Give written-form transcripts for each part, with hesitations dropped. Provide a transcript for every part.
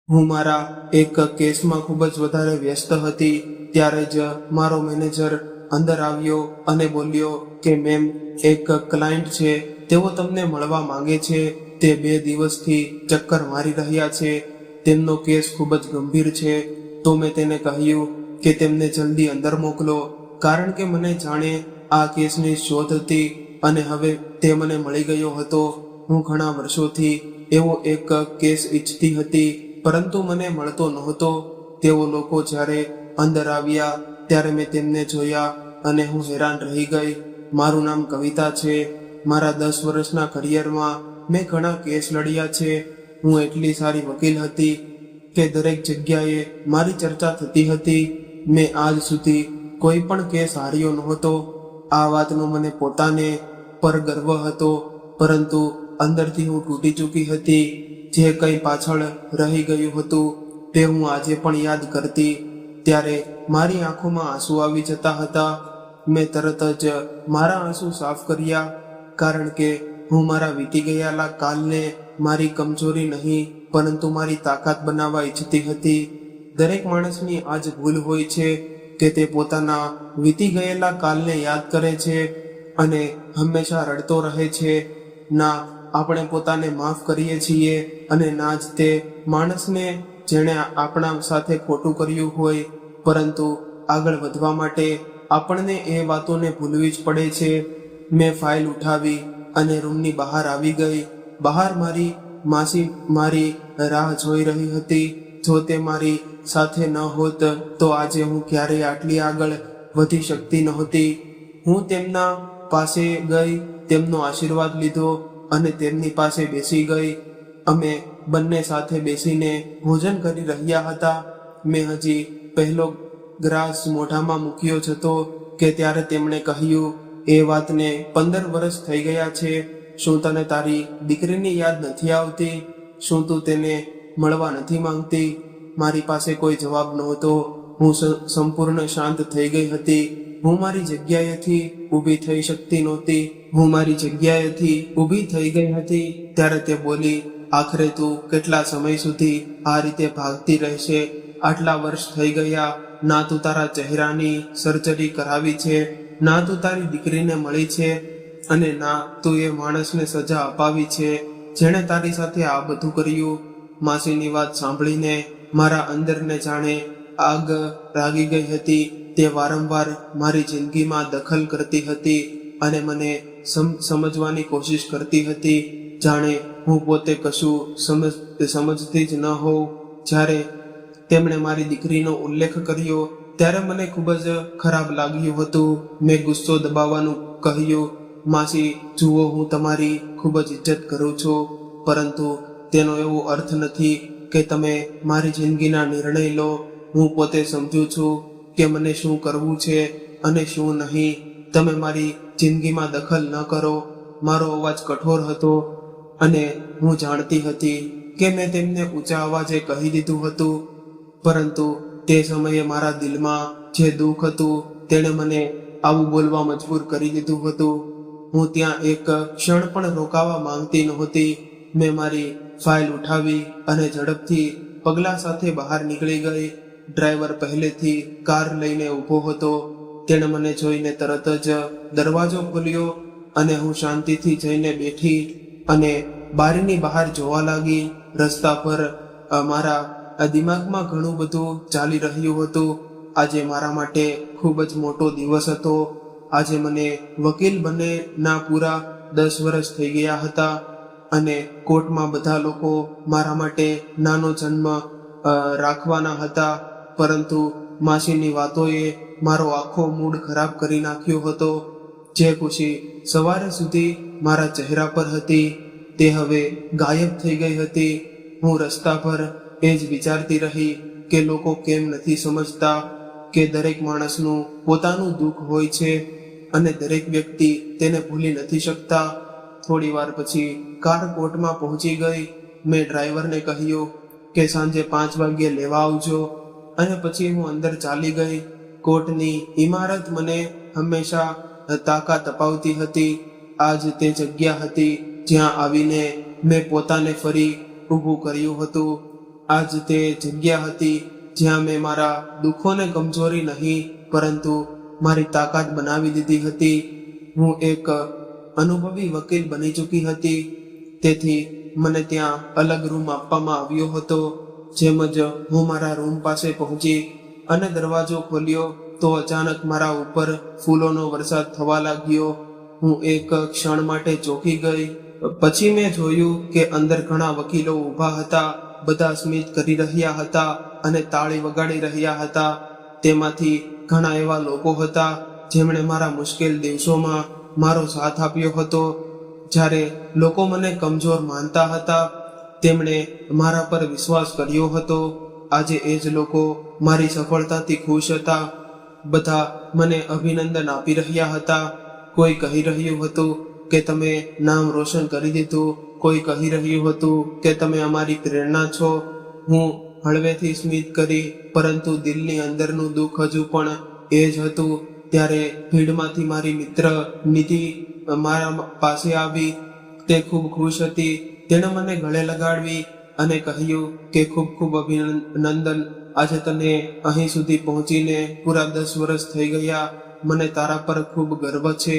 હું મારા એક કેસમાં ખૂબ જ વધારે વ્યસ્ત હતી ત્યારે જ મારો મેનેજર અંદર આવ્યો અને બોલ્યો કે મેમ, એક ક્લાયન્ટ છે, તેઓ તમને મળવા માંગે છે. તે 2 દિવસથી ચક્કર મારી રહ્યા છે. તેમનો કેસ ખૂબ જ ગંભીર છે. તો મેં તેને કહ્યું કે તેમને જલ્દી અંદર મોકલો, કારણ કે મને જાણે આ કેસની શોધ હતી અને હવે તે મને મળી ગયો હતો. હું ઘણા વર્ષોથી એવો એક કેસ ઈચ્છતી હતી, પરંતુ મને મળતો નહોતો. તેઓ લોકો જ્યારે અંદર આવ્યા ત્યારે મેં તેમને જોયા અને હું હેરાન રહી ગઈ. મારું નામ કવિતા છે. મારા 10 વર્ષના કરિયરમાં મેં ઘણા કેસ લડ્યા છે. હું એટલી સારી વકીલ હતી કે દરેક જગ્યાએ મારી ચર્ચા થતી હતી. મેં આજ સુધી કોઈ પણ કેસ હાર્યો નહોતો. આ વાતનો મને પોતાને પર ગર્વ હતો, પરંતુ અંદરથી હું તૂટી ચૂકી હતી. જે કંઈ પાછળ રહી ગયું હતું તે હું આજે પણ યાદ કરતી ત્યારે મારી આંખોમાં આંસુ આવી જતા હતા. મેં તરત જ મારા આંસુ સાફ કર્યા, કારણ કે હું મારા વીતી ગયેલા કાલને મારી કમજોરી નહીં પરંતુ મારી તાકાત બનાવવા ઈચ્છતી હતી. દરેક માણસની આજ ભૂલ હોય છે કે તે પોતાના વીતી ગયેલા કાલને યાદ કરે છે અને હંમેશા રડતો રહે છે. ના આપણે પોતાને માફ કરીએ છીએ અને ના જ તે માણસને જેણે આપણા સાથે ખોટું કર્યું હોય. પરંતુ આગળ વધવા માટે આપણને એ વાતોને ભૂલવી જ પડે છે. મેં ફાઇલ ઉઠાવી અને રૂમની બહાર આવી ગઈ. બહાર મારી માસી મારી રાહ જોઈ રહી હતી. જો તે મારી સાથે ન હોત તો આજે હું ક્યારેય આટલી આગળ વધી શકતી નહોતી. હું તેમના પાસે ગઈ, તેમનો આશીર્વાદ લીધો અને તેમની પાસે બેસી ગઈ. અમે બંને સાથે બેસીને ભોજન કરી રહ્યા હતા. મેં હજી પહેલો ગ્રાસ મોઢામાં મૂક્યો જ હતો કે ત્યારે તેમણે કહ્યું, એ વાતને 15 વર્ષ થઈ ગયા છે. શું તને તારી દીકરીની યાદ નથી આવતી? શું તું તેને મળવા નથી માંગતી? મારી પાસે કોઈ જવાબ નહોતો. હું સંપૂર્ણ શાંત થઈ ગઈ હતી. હું મારી જગ્યાએથી ઊભી થઈ શકતી નહોતી. ઊભી થઈ ગઈ હતી ત્યારે તે બોલી, આખરે તું કેટલા સમય સુધી આ રીતે ભાગતી રહેશે? આટલા વર્ષ થઈ ગયા, ના તું તારા ચહેરાની સર્જરી કરાવી છે, ના તું તારી દીકરીને મળી છે અને ના તું એ માણસને સજા અપાવી છે જેણે તારી સાથે આ બધું કર્યું. માસીની વાત સાંભળીને મારા અંદરને જાણે આગ લાગી ગઈ હતી. તે વારંવાર મારી જિંદગીમાં દખલ કરતી હતી અને મને સમજવાની કોશિશ કરતી હતી, જાણે હું પોતે કશું સમજતી જ ન હોઉં. જ્યારે તેમણે મારી દીકરીનો ઉલ્લેખ કર્યો ત્યારે મને ખૂબ જ ખરાબ લાગ્યું હતું. મેં ગુસ્સો દબાવવાનું કહ્યું, માસી જુઓ, હું તમારી ખૂબ જ ઇજ્જત કરું છું, પરંતુ તેનો એવો અર્થ નથી કે તમે મારી જિંદગીના નિર્ણય લો. હું પોતે સમજું છું કે મને શું કરવું છે અને શું નહીં. તમે મારી જિંદગીમાં દખલ ન કરો. મારો અવાજ કઠોર હતો અને હું જાણતી હતી કે મેં તેમને ઊંચા અવાજે કહી દીધું હતું, પરંતુ તે સમયે મારા દિલમાં જે દુઃખ હતું તેણે મને આવું બોલવા મજબૂર કરી દીધું હતું. હું ત્યાં એક ક્ષણ પણ રોકાવા માંગતી નહોતી. મેં મારી ફાઇલ ઉઠાવી અને ઝડપથી પગલા સાથે બહાર નીકળી ગઈ. ડ્રાઈવર પહેલેથી કાર લઈને ઊભો હતો. તેણે મને જોઈને તરત જ દરવાજો ખોલ્યો અને હું શાંતિથી જઈને બેઠી અને બારીની બહાર જોવા લાગી. રસ્તા પર મારા દિમાગમાં ઘણું બધું ચાલી રહ્યું હતું. આજે મારા માટે ખૂબ જ મોટો દિવસ હતો. આજે મને વકીલ બને ના પૂરા 10 વર્ષ થઈ ગયા હતા અને કોર્ટમાં બધા લોકો મારા માટે નાનો જન્મ રાખવાના હતા. પરંતુ માસીની વાતોએ મારો આખો મૂડ ખરાબ કરી નાખ્યો હતો. જે ખુશી સવારે સુધી મારા ચહેરા પર હતી તે હવે ગાયબ થઈ ગઈ હતી. હું રસ્તા પર એ જ વિચારતી રહી કે લોકો કેમ નથી સમજતા કે દરેક માણસનું પોતાનું દુઃખ હોય છે અને દરેક વ્યક્તિ તેને ભૂલી નથી શકતા. થોડી વાર પછી કાર કોર્ટમાં પહોંચી ગઈ. મેં ડ્રાઈવરને કહ્યું કે સાંજે 5 વાગ્યે લેવા આવજો અને પછી હું અંદર ચાલી ગઈ. કોર્ટની ઇમારત મને હંમેશા તાકાત અપાવતી હતી. આજ તે જગ્યા હતી જ્યાં આવીને મેં પોતાને ફરી ઊભું કર્યું હતું. આજ તે જગ્યા હતી જ્યાં મેં મારા દુઃખોને કમજોરી નહીં પરંતુ મારી તાકાત બનાવી દીધી હતી. હું એક અનુભવી વકીલ બની ચૂકી હતી, તેથી મને ત્યાં અલગ રૂમ આપવામાં આવ્યો હતો. જેમ જ હું મારા રૂમ પાસે પહોંચી અને દરવાજો ખોલ્યો તો અચાનક મારા ઉપર ફૂલોનો વરસાદ થવા લાગ્યો. હું એક ક્ષણ માટે ચોંકી ગઈ. પછી મેં જોયું કે અંદર ઘણા વકીલો ઊભા હતા. બધા સ્મિત કરી રહ્યા હતા અને તાળી વગાડી રહ્યા હતા. તેમાંથી ઘણા એવા લોકો હતા જેમણે મારા મુશ્કેલ દિવસોમાં મારો સાથ આપ્યો હતો. જ્યારે લોકો મને કમજોર માનતા હતા, તેમણે મારા પર વિશ્વાસ કર્યો હતો. આજે એ જ લોકો મારી સફળતાથી ખુશ હતા. બધા મને અભિનંદન આપી રહ્યા હતા. કોઈ કહી રહ્યું હતું કે તમે નામ રોશન કરી દીધું. કોઈ કહી રહ્યું હતું કે તમે અમારી પ્રેરણા છો. હું હળવેથી સ્મિત કરી, પરંતુ દિલની અંદરનું દુઃખ હજુ પણ એ જ હતું. ત્યારે ભીડમાંથી મારી મિત્ર નિધિ મારા પાસે આવી. તે ખૂબ ખુશ હતી. તેણે મને ગળે લગાડવી અને કહ્યું કે ખૂબ ખૂબ અભિનંદન. આજે તને અહીં સુધી પહોંચીને પૂરા 10 વર્ષ થઈ ગયા. મને તારા પર ખૂબ ગર્વ છે.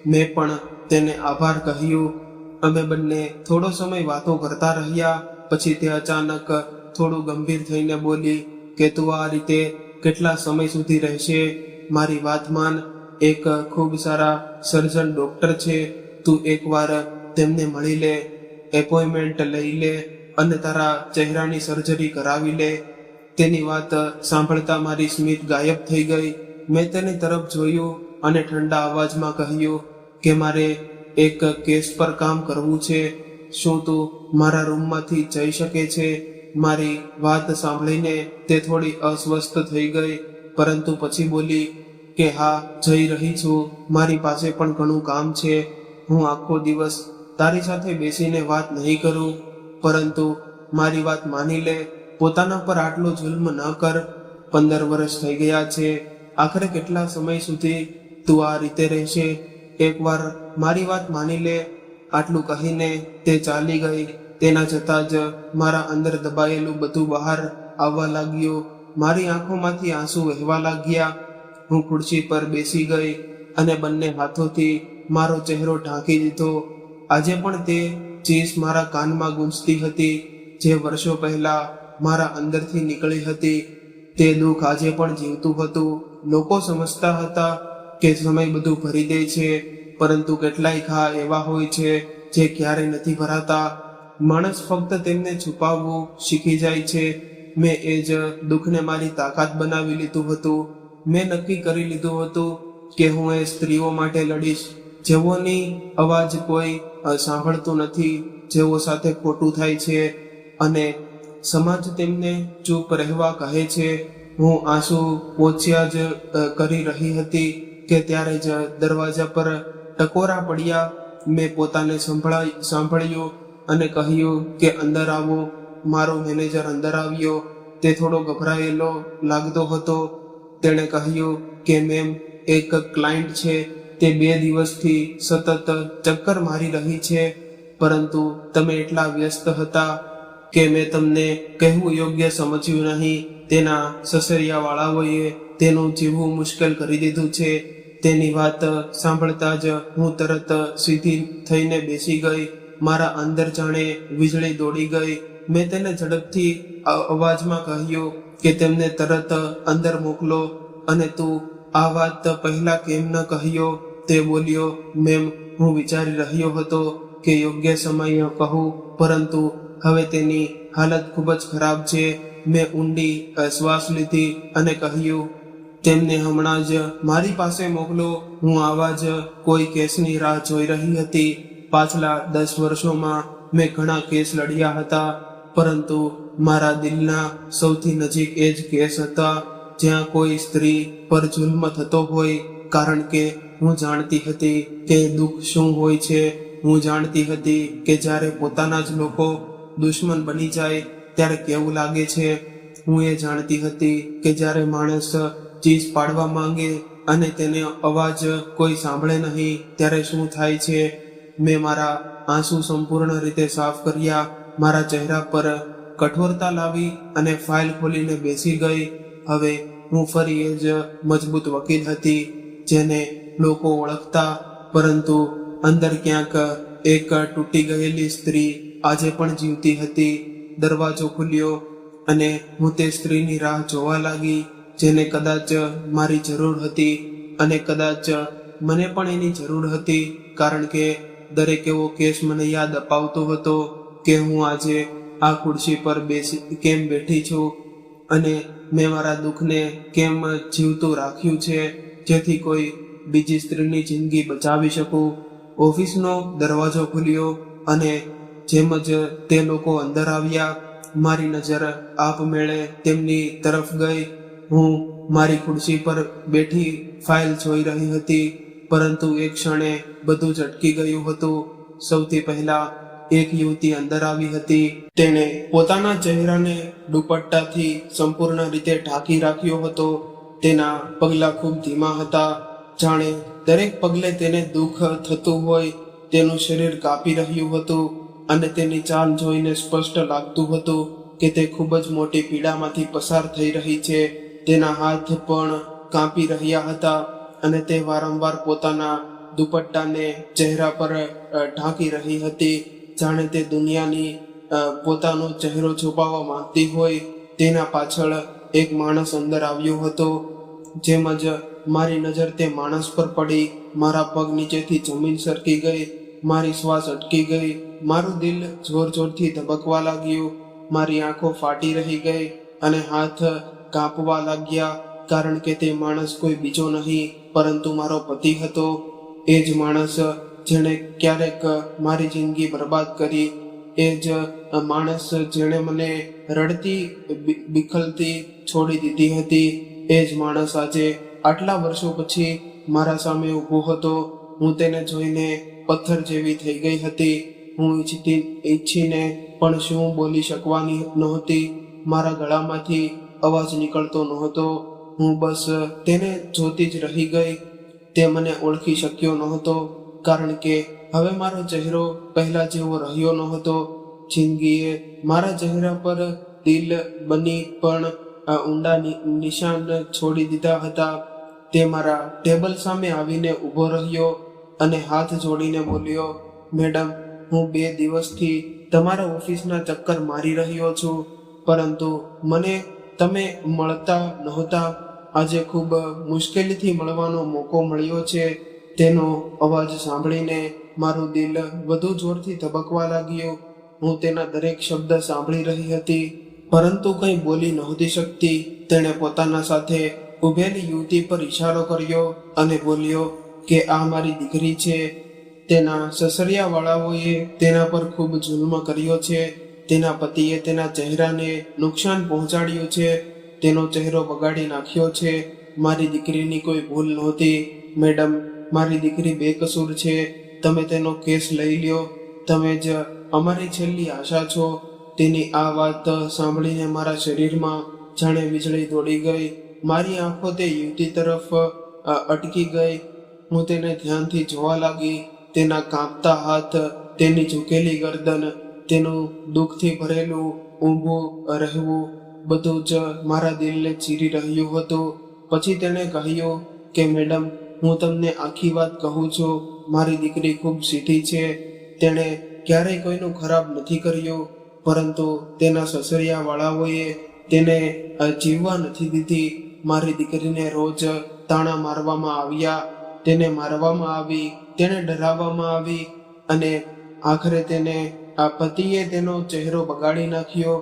મેં પણ તેને આભાર કહ્યું. અમે બંને થોડો સમય વાતો કરતા રહ્યા. પછી તે અચાનક થોડું ગંભીર થઈને બોલી કે તું આ રીતે કેટલા સમય સુધી રહેશે? મારી વાત માન. એક ખૂબ સારા સર્જન ડોક્ટર છે. તું એકવાર તેમને મળી લે, એપોઇન્ટમેન્ટ લઈ લે અને તારા ચહેરાની સર્જરી કરાવી લે. તેની વાત સાંભળતા મારી સ્મિત ગાયબ થઈ ગઈ. મેં તેની તરફ જોયું અને ઠંડા અવાજમાં કહ્યું કે મારે એક કેસ પર કામ કરવું છે. શું તું મારા રૂમમાંથી જઈ શકે છે? મારી વાત સાંભળીને તે થોડી અસ્વસ્થ થઈ ગઈ, પરંતુ પછી બોલી કે હા, જઈ રહી છું. મારી પાસે પણ ઘણું કામ છે. હું આખો દિવસ તારી સાથે બેસીને વાત નહીં કરું, પરંતુ મારી વાત માની લે. પોતાના પર આટલો જુલ્મ ન કર. 15 વર્ષ થઈ ગયા છે. આખરે કેટલા સમય સુધી તું આ રીતે રહેશે? એકવાર મારી વાત માની લે. આટલું કહીને તે ચાલી ગઈ. તેના છતાં જ મારા અંદર દબાયેલું બધું બહાર આવવા લાગ્યું. મારી આંખોમાંથી આંસુ વહેવા લાગ્યા. હું ખુરશી પર બેસી ગઈ અને બંને હાથોથી મારો ચહેરો ઢાંકી દીધો. આજે પણ તે ચીસ મારા કાનમાં ગૂંજતી હતી, જે વર્ષો પહેલા મારા અંદરથી નીકળી હતી. તે દુઃખ આજે પણ જીવતું હતું. લોકો સમજતા હતા કે સમય બધું ભરી દે છે, પરંતુ કેટલાય ઘા એવા હોય છે જે ક્યારેય નથી ભરાતા. માણસ ફક્ત તેમને છુપાવવું શીખી જાય છે. મેં એ જ દુઃખને મારી તાકાત બનાવી લીધું હતું. મેં નક્કી કરી લીધું હતું કે હું એ સ્ત્રીઓ માટે લડીશ, જેઓની અવાજ કોઈ સાંભળતું નથી, જેઓ સાથે ખોટું થાય છે અને સમાજ તેમને ચૂપ રહેવા કહે છે. હું આંસુ પોંછ્યા જ કરી રહી હતી કે ત્યારે જ દરવાજા પર ટકોરા પડ્યા. મેં પોતાને સાંભળ્યું અને કહ્યું કે અંદર આવો. મારો મેનેજર અંદર આવ્યો. તે થોડો ગભરાયેલો લાગતો હતો. તેણે કહ્યું કે મેમ, એક ક્લાયન્ટ છે. તે 2 દિવસથી સતત ચક્કર મારી રહી છે, પરંતુ તમે એટલા વ્યસ્ત હતા કે મેં તમને કહેવું યોગ્ય સમજ્યું નહીં. તેના સસરિયાવાળાઓએ તેનું જીવવું મુશ્કેલ કરી દીધું છે. તેની વાત સાંભળતા જ હું તરત સીધી થઈને બેસી ગઈ. મારા અંદર જાણે વીજળી દોડી ગઈ. મેં તેને ઝડપથી અવાજમાં કહ્યું કે તેમને તરત અંદર મોકલો. અને તું આ વાત પહેલા કેમ ન કહ્યો? તે બોલ્યો, મેમ, હું વિચારી રહ્યો હતો કે યોગ્ય સમય કહું, પરંતુ હવે તેની હાલત ખૂબ જ ખરાબ છે. મેં ઊંડી શ્વાસ લીધી અને કહ્યું, તેમને હમણાં જ મારી પાસે મોકલો. હું આવા જ કોઈ કેસની રાહ જોઈ રહી હતી. પાછલા 10 વર્ષોમાં મેં ઘણા કેસ લડ્યા હતા, પરંતુ મારા દિલના સૌથી નજીક એ જ કેસ હતા જ્યાં કોઈ સ્ત્રી પર જુલ્મ થતો હોય. કારણ કે હું જાણતી હતી કે દુઃખ શું હોય છે. હું જાણતી હતી કે જ્યારે પોતાના જ લોકો દુશ્મન બની જાય ત્યારે કેવું લાગે છે. હું એ જાણતી હતી કે જ્યારે માણસ ચીસ પાડવા માંગે અને તેને અવાજ કોઈ સાંભળે નહીં ત્યારે શું થાય છે. મેં મારા આંસુ સંપૂર્ણ રીતે સાફ કર્યા. મારા ચહેરા પર કઠોરતા લાવી અને ફાઇલ ખોલીને બેસી ગઈ. હવે હું ફરી એ જ મજબૂત વકીલ હતી જેને લોકો ઓળખતા, પરંતુ અંદર ક્યાંક એક તૂટી ગયેલી સ્ત્રી આજે પણ જીવતી હતી. દરવાજો ખુલ્યો અને હું તે સ્ત્રીની રાહ જોવા લાગી જેને કદાચ મારી જરૂર હતી, અને કદાચ મને પણ એની જરૂર હતી, કારણ કે દરેક એવો કેસ મને યાદ અપાવતો હતો કે હું આજે આ ખુરશી પર કેમ બેઠી છું અને મેં મારા દુઃખને કેમ જીવતું રાખ્યું છે જેથી કોઈ બીજી સ્ત્રીની જિંદગી બચાવી શકું. ઓફિસનો દરવાજો ખુલ્યો અને જેમ જ તે લોકો અંદર આવ્યા, મારી નજર આપમેળે તેમની તરફ ગઈ. હું મારી ખુરશી પર બેઠી ફાઇલ જોઈ રહી હતી, પરંતુ એક ક્ષણે બધું જ અટકી ગયું હતું. સૌથી પહેલા એક યુવતી અંદર આવી હતી. તેણે પોતાના ચહેરાને દુપટ્ટાથી સંપૂર્ણ રીતે ઢાંકી રાખ્યો હતો. તેના પગલા ખૂબ ધીમા હતા, જાણે દરેક પગલે તેને દુઃખ થતું હોય. તેનું શરીર કાપી રહ્યું હતું અને તેની ચાલ જોઈને સ્પષ્ટ લાગતું હતું કે તે ખૂબ જ મોટી પીડામાંથી પસાર થઈ રહી છે. તેના હાથ પણ કાપી રહ્યા હતા અને તે વારંવાર પોતાના દુપટ્ટાને ચહેરા પર ઢાંકી રહી હતી, જાણે તે દુનિયાની પોતાનો ચહેરો છુપાવવા માંગતી હોય. તેના પાછળ એક માણસ અંદર આવ્યો હતો. જેમ જ મારી નજર તે માણસ પર પડી, મારા પગ નીચેથી જમીન સરકી ગઈ, મારી શ્વાસ અટકી ગઈ, મારું દિલ જોર જોરથી ધબકવા લાગ્યું, મારી આંખો ફાટી રહી ગઈ અને હાથ કાંપવા લાગ્યા, કારણ કે તે માણસ કોઈ બીજો નહીં પરંતુ મારો પતિ હતો. એ જ માણસ જેણે ક્યારેક મારી જિંદગી બરબાદ કરી, એ જ માણસ જેણે મને રડતી બિખલતી છોડી દીધી હતી. એ જ માણસ આજે આટલા વર્ષો પછી મારા સામે ઊભો હતો. હું તેને જોઈને પથ્થર જેવી થઈ ગઈ હતી. હું ઈચ્છીને પણ શું બોલી શકવાની નહોતી. મારા ગળામાંથી અવાજ નીકળતો નહોતો. હું બસ તેને જોતી જ રહી ગઈ. તે મને ઓળખી શક્યો નહોતો, કારણ કે હવે મારો ચહેરો પહેલા જેવો રહ્યો નહોતો. જિંદગીએ મારા ચહેરા પર દિલ બની પણ ઊંડા નિશાન છોડી દીધા હતા. તે મારા ટેબલ સામે આવીને ઊભો રહ્યો અને હાથ જોડીને બોલ્યો, મેડમ, હું 2 દિવસથી તમારા ઓફિસના ચક્કર મારી રહ્યો છું, પરંતુ મને તમે મળતા નહોતા. આજે ખૂબ મુશ્કેલીથી મળવાનો મોકો મળ્યો છે. તેનો અવાજ સાંભળીને મારું દિલ વધુ જોરથી ધબકવા લાગ્યું. હું તેના દરેક શબ્દ સાંભળી રહી હતી, પરંતુ કંઈ બોલી નહોતી શકતી. તેણે પોતાના સાથે ઊભેલી યુવતી પર ઈશારો કર્યો અને બોલ્યો કે આ મારી દીકરી છે. તેના સસરિયાવાળાઓએ તેના પર ખૂબ જુલ્મ કર્યો છે. તેના પતિએ તેના ચહેરાને નુકસાન પહોંચાડ્યું છે. તેનો ચહેરો બગાડી નાખ્યો છે. મારી દીકરીની કોઈ ભૂલ નહોતી. મેડમ, મારી દીકરી બેકસૂર છે. તમે તેનો કેસ લઈ લ્યો. તમે જ અમારી છેલ્લી આશા છો. તેની આ વાત સાંભળીને મારા શરીરમાં જાણે વીજળી દોડી ગઈ. મારી આંખો તે યુવતી તરફ અટકી ગઈ. હું તેને ધ્યાનથી જોવા લાગી. તેના કાંપતા હાથ, તેની ઝૂકેલી ગરદન, તેનું દુઃખથી ભરેલું ઊભું રહેવું, બધું જ મારા દિલને ચીરી રહ્યું હતું. પછી તેણે કહ્યું કે મેડમ, હું તમને આખી વાત કહું છું. મારી દીકરી ખૂબ સીધી છે. તેણે ક્યારેય કોઈનું ખરાબ નથી કર્યું, પરંતુ તેના સસરિયાવાળાઓએ તેને જીવવા નથી દીધી. મારી દીકરીને રોજ તાણા મારવામાં આવ્યા, તેને મારવામાં આવી, તેને ડરાવવામાં આવી અને આખરે તેને આ પતિએ તેનો ચહેરો બગાડી નાખ્યો.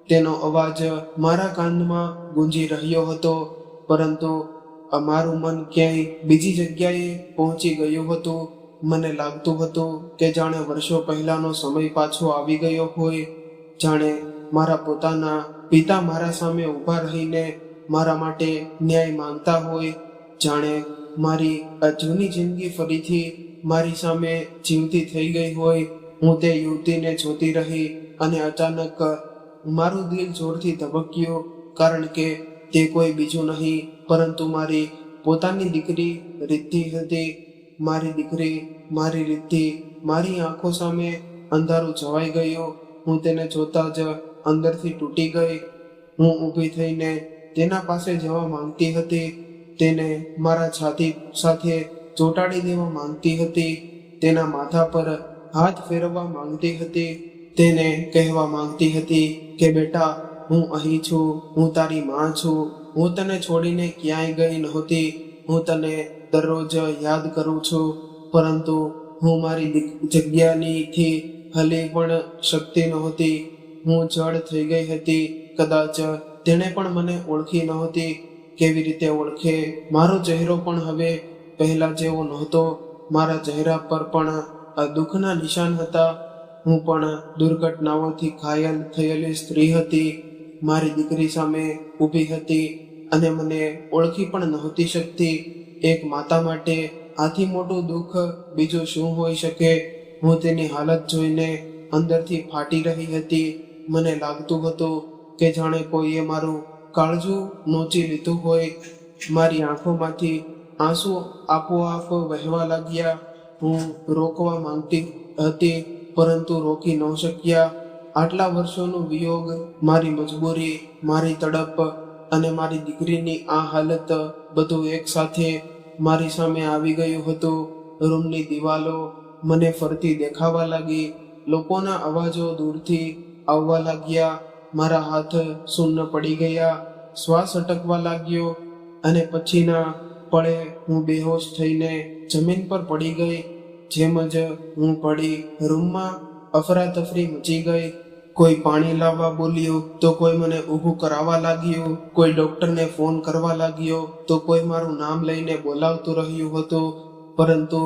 તેનો અવાજ મારા કાનમાં ગુંજી રહ્યો હતો, પરંતુ મારું મન ક્યાંય બીજી જગ્યાએ પહોંચી ગયું હતું. મને લાગતું હતું કે જાણે વર્ષો પહેલાનો સમય પાછો આવી ગયો હોય, જાણે મારા પોતાના પિતા મારા સામે ઊભા રહીને મારા માટે ન્યાય માંગતા હોય, જાણે મારી જૂની જિંદગી ફરીથી મારી સામે જીવતી થઈ ગઈ હોય. હું તે યુવતીને જોતી રહી અને અચાનક મારું દિલ જોરથી ધબક્યું, કારણ કે તે કોઈ બીજું નહીં પરંતુ મારી પોતાની દીકરી રિદ્ધિ હતી. મારી દીકરી, મારી રિદ્ધિ મારી આંખો સામે અંધારું છવાઈ ગયું. હું તેને જોતા જ અંદરથી તૂટી ગઈ. હું ઊભી થઈને તેના પાસે જવા માંગતી હતી, તેને મારા છાતી સાથે ચોંટાડી દેવા માંગતી હતી, તેના માથા પર હાથ ફેરવવા માંગતી હતી, તેને કહેવા માંગતી હતી કે બેટા, હું અહીં છું, હું તારી માં છું, હું તને છોડીને ક્યાંય ગઈ નહોતી, હું તને દરરોજ યાદ કરું છું, પરંતુ હું મારી જગ્યાનીથી હલી પણ શકતી નહોતી. હું જડ થઈ ગઈ હતી. કદાચ તેણે પણ મને ઓળખી નહોતી. કેવી રીતે ઓળખે? મારો ચહેરો પણ હવે પહેલા જેવો નહોતો. મારા ચહેરા પર પણ દુઃખના નિશાન હતા. હું પણ દુર્ઘટનાઓથી ઘાયલ થયેલી સ્ત્રી હતી. મારી દીકરી સામે ઊભી હતી અને મને ઓળખી પણ નહોતી શકતી. એક માતા માટે આથી મોટું દુઃખ બીજું શું હોઈ શકે? હું તેની હાલત જોઈને અંદરથી ફાટી રહી હતી. મને લાગતું હતું કે જાણે કોઈએ મારું કાળજું નોચી લીધું હોય. મારી આંખોમાંથી આંસુ આપોઆપ વહેવા લાગ્યા. હું રોકવા માંગતી હતી, પરંતુ રોકી ન શક્યા. આટલા વર્ષોનો વિયોગ, મારી મજબૂરી, મારી તડપ અને મારી દીકરીની આ હાલત, બધું એક સાથે મારી સામે આવી ગયું હતું. રૂમની દિવાલો મને ફરતી દેખાવા લાગી. લોકોના અવાજો દૂરથી આવવા લાગ્યા. મારા હાથ શૂન્ય પડી ગયા. શ્વાસ અટકવા લાગ્યો અને પછીના પળે હું બેહોશ થઈને જમીન પર પડી ગઈ. જેમ જ હું પડી, રૂમમાં અફરાતફરી મચી ગઈ. કોઈ પાણી લાવવા બોલ્યું તો કોઈ મને ઊભું કરાવવા લાગ્યું. કોઈ ડોક્ટરને ફોન કરવા લાગ્યો તો કોઈ મારું નામ લઈને બોલાવતું રહ્યું હતું, પરંતુ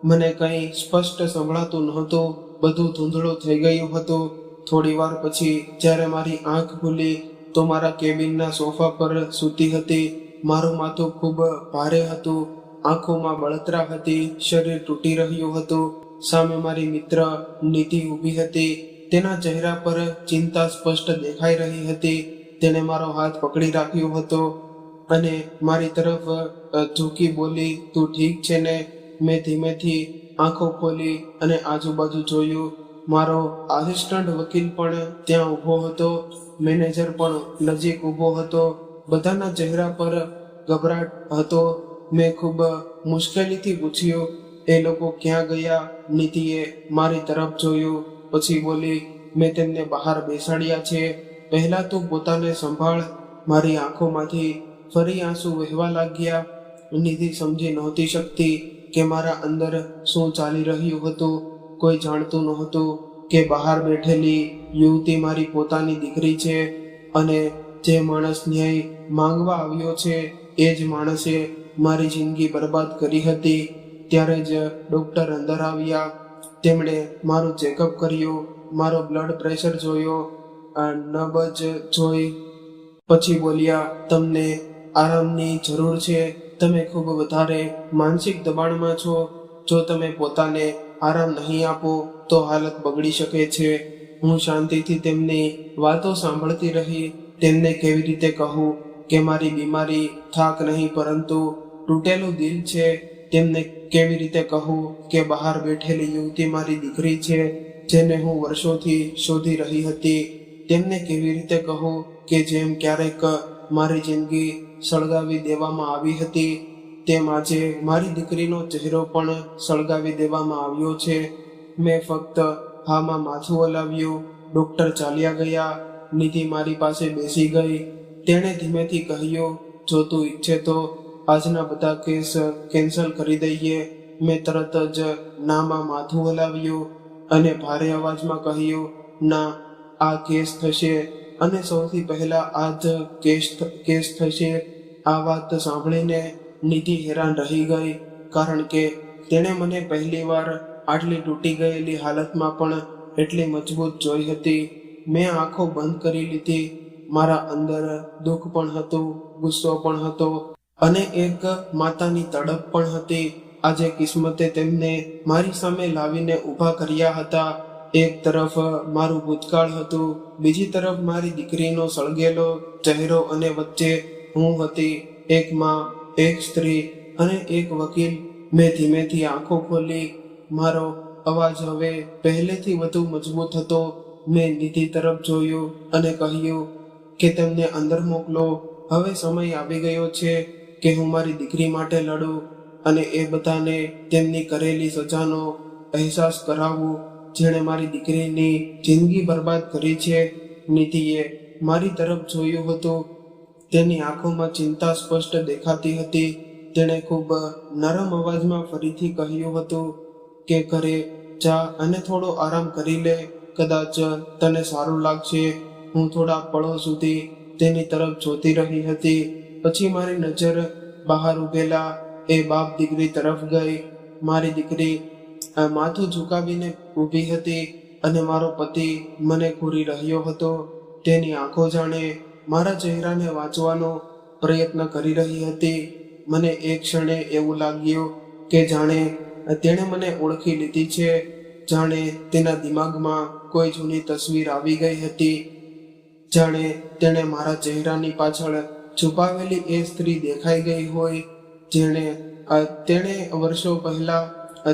મને કંઈ સ્પષ્ટ સંભળાતું નહોતું. બધું ધૂંધળું થઈ ગયું હતું. થોડી વાર પછી જ્યારે મારી આંખ ખુલી તો મારા કેબિનના સોફા પર સૂતી હતી. મારું માથું ખૂબ ભારે હતું, આંખોમાં બળતરા હતી, શરીર તૂટી રહ્યું હતું. સામે મારી મિત્ર નીતિ ઊભી હતી. તેના ચહેરા પર ચિંતા સ્પષ્ટ દેખાઈ રહી હતી. તેણે મારો હાથ પકડી રાખ્યો હતો અને મારી તરફ ઝૂકી બોલી, તું ઠીક છે ને? મેં ધીમેથી આંખો ખોલી અને આજુબાજુ જોયું. મારો આસિસ્ટન્ટ વકીલ પણ ત્યાં ઊભો હતો. મેનેજર પણ નજીક ઊભો હતો. બધાના ચહેરા પર ગભરાટ હતો. મેં ખૂબ મુશ્કેલીથી પૂછ્યું, એ લોકો ક્યાં ગયા? નીતિએ મારી તરફ જોયું, પછી બોલી, મેં તેમને બહાર બેસાડ્યા છે. પહેલા તું પોતાને સંભાળ. મારી આંખોમાંથી ફરી આંસુ વહેવા લાગ્યા. નીતિ સમજી નહોતી શકતી કે મારા અંદર શું ચાલી રહ્યું હતું. કોઈ જાણતું નહોતું કે બહાર બેઠેલી યુવતી મારી પોતાની દીકરી છે અને જે માણસ ન્યાય માંગવા આવ્યો છે એ જ માણસે મારી જિંદગી બરબાદ કરી હતી. ત્યારે જ ડૉક્ટર અંદર આવ્યા. તેમણે મારું ચેકઅપ કર્યું, મારો બ્લડ પ્રેશર જોયો, નબજ જોઈ. પછી બોલ્યા, તમને આરામની જરૂર છે. તમે ખૂબ વધારે માનસિક દબાણમાં છો. જો તમે પોતાને આરામ નહીં આપો તો હાલત બગડી શકે છે. હું શાંતિથી તેમની વાતો સાંભળતી રહી. તેમને કેવી રીતે કહું કે મારી બીમારી થાક નહીં પરંતુ તૂટેલું દિલ છે? તેમને કેવી રીતે કહું કે બહાર બેઠેલી યુવતી મારી દીકરી છે, જેને હું વર્ષોથી શોધી રહી હતી? તેમને કેવી રીતે કહું કે જેમ ક્યારેક મારી જિંદગી સળગાવી દેવામાં આવી હતી, તેમ આજે મારી દીકરીનો ચહેરો પણ સળગાવી દેવામાં આવ્યો છે? મેં ફક્ત હામાં માથું હલાવ્યું. ડૉક્ટર ચાલ્યા ગયા. નિધિ મારી પાસે બેસી ગઈ. તેણે ધીમેથી કહ્યું, જો તું ઈચ્છે તો આજના બધા કેસ કેન્સલ કરી દઈએ. મેં તરત જ નામાં માથું હલાવ્યું અને ભારે અવાજમાં કહ્યું, ના, આ કેસ થશે અને સૌથી પહેલા આ જ કેસ થશે. આ વાત સાંભળીને નિધિ હેરાન રહી ગઈ, કારણ કે તેણે મને પહેલીવાર આટલી તૂટી ગયેલી હાલતમાં પણ એટલી મજબૂત જોઈ હતી. મેં આંખો બંધ કરી લીધી. મારા અંદર દુઃખ પણ હતું, ગુસ્સો પણ હતો અને એક માતાની તડપ પણ હતી. આજે કિસ્મતે તેમને મારી સામે લાવીને ઊભા કર્યા હતા. એક તરફ મારું ભૂતકાળ હતું, બીજી તરફ મારી દીકરીનો સળગેલો ચહેરો અને વચ્ચે હું હતી, એક માં, એક સ્ત્રી અને એક વકીલ. મેં ધીમેથી આંખો ખોલી. મારો અવાજ હવે પહેલેથી વધુ મજબૂત હતો. મેં નિધિ તરફ જોયું અને કહ્યું કે તેમને અંદર મોકલો. હવે સમય આવી ગયો છે કે હું મારી દીકરી માટે લડું અને એ બધાને તેમની કરેલી સજાનો અહેસાસ કરાવું, જેણે મારી દીકરીની જિંદગી બરબાદ કરી છે. નિધિએ મારી તરફ જોયું હતું. તેની આંખોમાં ચિંતા સ્પષ્ટ દેખાતી હતી. તેણે ખૂબ નરમ અવાજમાં ફરીથી કહ્યું હતું કે ઘરે જા અને થોડો આરામ કરી લે, કદાચ તને સારું લાગશે. હું થોડા પળો સુધી તેની તરફ જોતી રહી હતી. પછી મારી નજર બહાર ઉભેલા એ બાપ દીકરી તરફ ગઈ. મારી દીકરી માથું ઝુકાવીને ઊભી હતી અને મારો પતિ મને ઘૂરી રહ્યો હતો. તેની આંખો જાણે મારા ચહેરાને વાંચવાનો પ્રયત્ન કરી રહી હતી. મને એક ક્ષણે એવું લાગ્યું કે જાણે તેણે મને ઓળખી લીધી છે, જાણે તેના દિમાગમાં કોઈ જૂની તસવીર આવી ગઈ હતી, જાણે તેણે મારા ચહેરાની પાછળ છુપાવેલી એ સ્ત્રી દેખાઈ ગઈ હોય તેણે વર્ષો પહેલા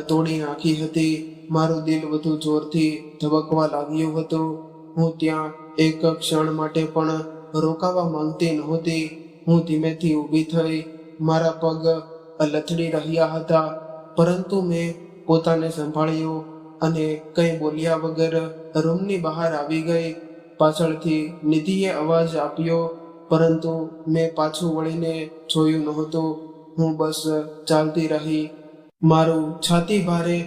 તોડી નાખી હતી. મારું દિલ વધુ જોરથી ધબકવા લાગ્યું હતું. હું ત્યાં એક ક્ષણ માટે પણ રોકાવા માંગતી નહોતી. હું ધીમેથી ઊભી થઈ. મારા પગ લથડી રહ્યા હતા, પરંતુ મેં પોતાને સંભાળ્યો અને કંઈ બોલ્યા વગર રૂમની બહાર આવી ગઈ. પાછળથી નિધિએ અવાજ આપ્યો, પરંતુ મેં પાછું વળીને જોયું નહોતું. હું બસ ચાલતી રહી. મારું છાતી ભારે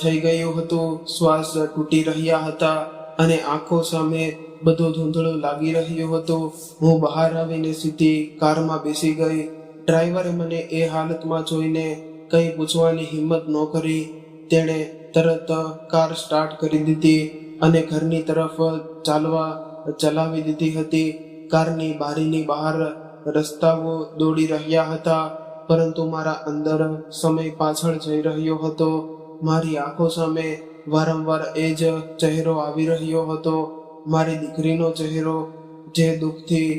થઈ ગયું હતું, શ્વાસ તૂટી રહ્યા હતા અને આંખો સામે બધું ધૂંધળું લાગી રહ્યું હતું. હું બહાર આવીને સીધી કારમાં બેસી ગઈ. ડ્રાઈવરે મને એ હાલતમાં જોઈને કંઈ પૂછવાની હિંમત ન કરી. તેણે તરત કાર સ્ટાર્ટ કરી દીધી અને ઘરની તરફ ચલાવી દીધી હતી. કારની બારીની બહાર રસ્તાઓ દોડી રહ્યા હતા, પરંતુ મારા અંદર સમય પાછળ જઈ રહ્યો હતો. મારી આંખો સામે વારંવાર એ જ ચહેરો આવી રહ્યો હતો, મારી દીકરીનો ચહેરો, જે દુઃખથી